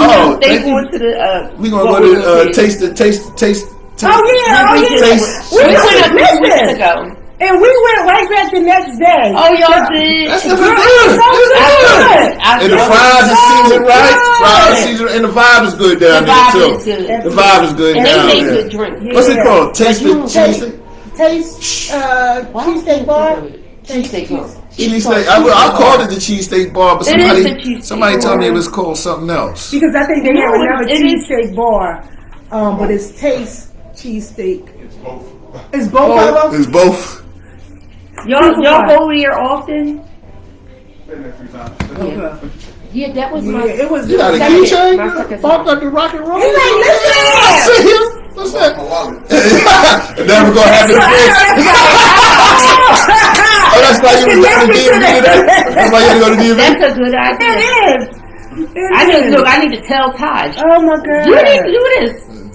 going to the. We gonna what go we to gonna do. taste. Oh yeah, We Taste. went a Listen. few weeks ago. And we went right back the next day. Oh, y'all did. That's Girl, good. it's so good. And the fries is seasoned right. Fries seasoned, and the vibe is good down The there vibe too. is good. The vibe is good And down they make there. good drinks. What's it Yeah. called? Taste the you- cheesesteak. Taste cheesesteak bar. Cheesesteak bar. Cheesesteak. I called it the cheesesteak bar, but It is the somebody cheesesteak told me it bar. was called something else. Because I think they have No, another it is- cheesesteak bar, but it's Taste cheesesteak. It's both of them. It's both. Y'all go here often? Okay. Yeah, that was Yeah, my. it was. You got a That key is chain? my second Fuck time. up the rock and roll. He like, listen. What's that? Never gonna happen again. Oh, that's why you was going to DMV today? That's why you had to go to DMV? That's a good idea. It is. I need to tell Taj. Oh my god. You need to do this.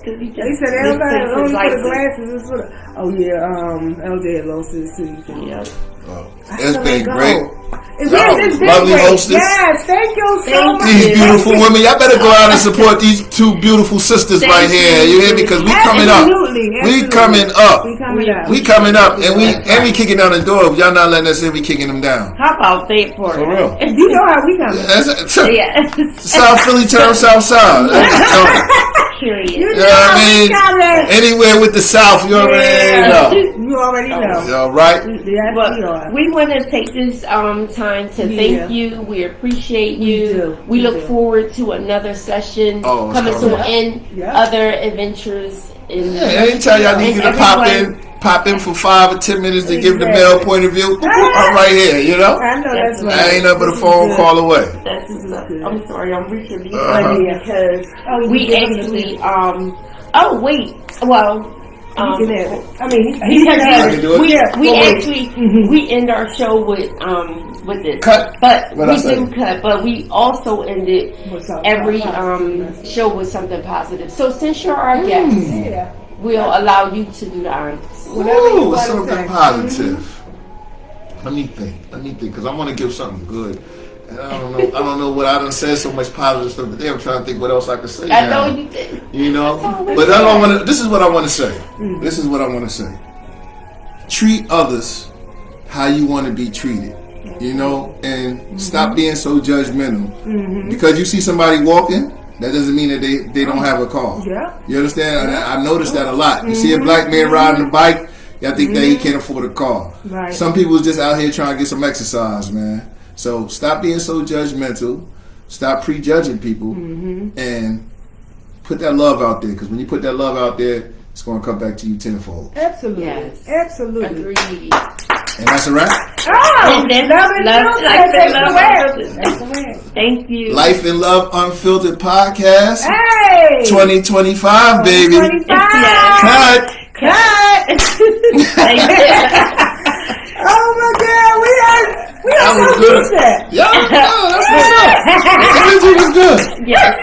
'Cause he They just said everybody mistakes his only for the license. glasses. Is for the, oh yeah, LJ had lost his too. Yeah. It's been great. It's been Lovely great. hostess. Yes, thank you so Thank much. These beautiful women, y'all better go out and support these two beautiful sisters Thank right here. You hear me? Because we coming up. Absolutely, We absolutely. coming up. We coming up. We coming up, and we kicking down the door. If y'all not letting us in, we kicking them down. How about that part? For real. You know how we coming. That's Yeah. South Philly term South Side. Period. You You know know what how I we mean? coming. Anywhere with the South, you already know. You already know. All right. Yes, But we are. we want to take this time to Yeah. thank you. We appreciate you. do. We We look do. forward to another session Oh, it's coming to coming. an end. Yeah. Other adventures in Yeah, anytime y'all need and to pop in for 5 or 10 minutes to give the Exactly. male point of view. I'm right here, you know. I know that's right. I ain't nothing but a This is phone good. call away. That's I'm sorry, I'm reaching these Uh-huh. because Oh, we you can actually oh wait, well You can have it. I mean, he because can have I can it. do it. we wait. actually we end our show with this Cut. but What'd I we say? do cut, but we also ended With something every positive. show with something positive. So since you're our guest, Yeah. we'll allow you to do the honors. Whatever you Ooh, wanna something say. positive. Let me think, because I want to give something good. And I don't know what I done said so much positive stuff today. I'm trying to think what else I could say. I now. know you did. You know, but I don't want to. This is what I want to say. This is what I want to say. Treat others how you want to be treated. You know, and stop being so judgmental. Because you see somebody walking, that doesn't mean that they don't have a car. Yeah. You understand? And I noticed that a lot. You see a black man riding a bike, y'all think that he can't afford a car. Right. Some people's just out here trying to get some exercise, man. So stop being so judgmental. Stop prejudging people, and put that love out there. Because when you put that love out there, it's going to come back to you tenfold. Absolutely. Yes. Absolutely. Agreed. And that's a wrap. Oh, And then love and love- truth. like That's love- the way. That's the way. Thank you. Life and Love Unfiltered Podcast, Hey. 2025, baby. 25. Cut. Cut. Thank you. Oh my God, we are That was so good. decent. Yeah, that's what's up. The energy was good. Yes.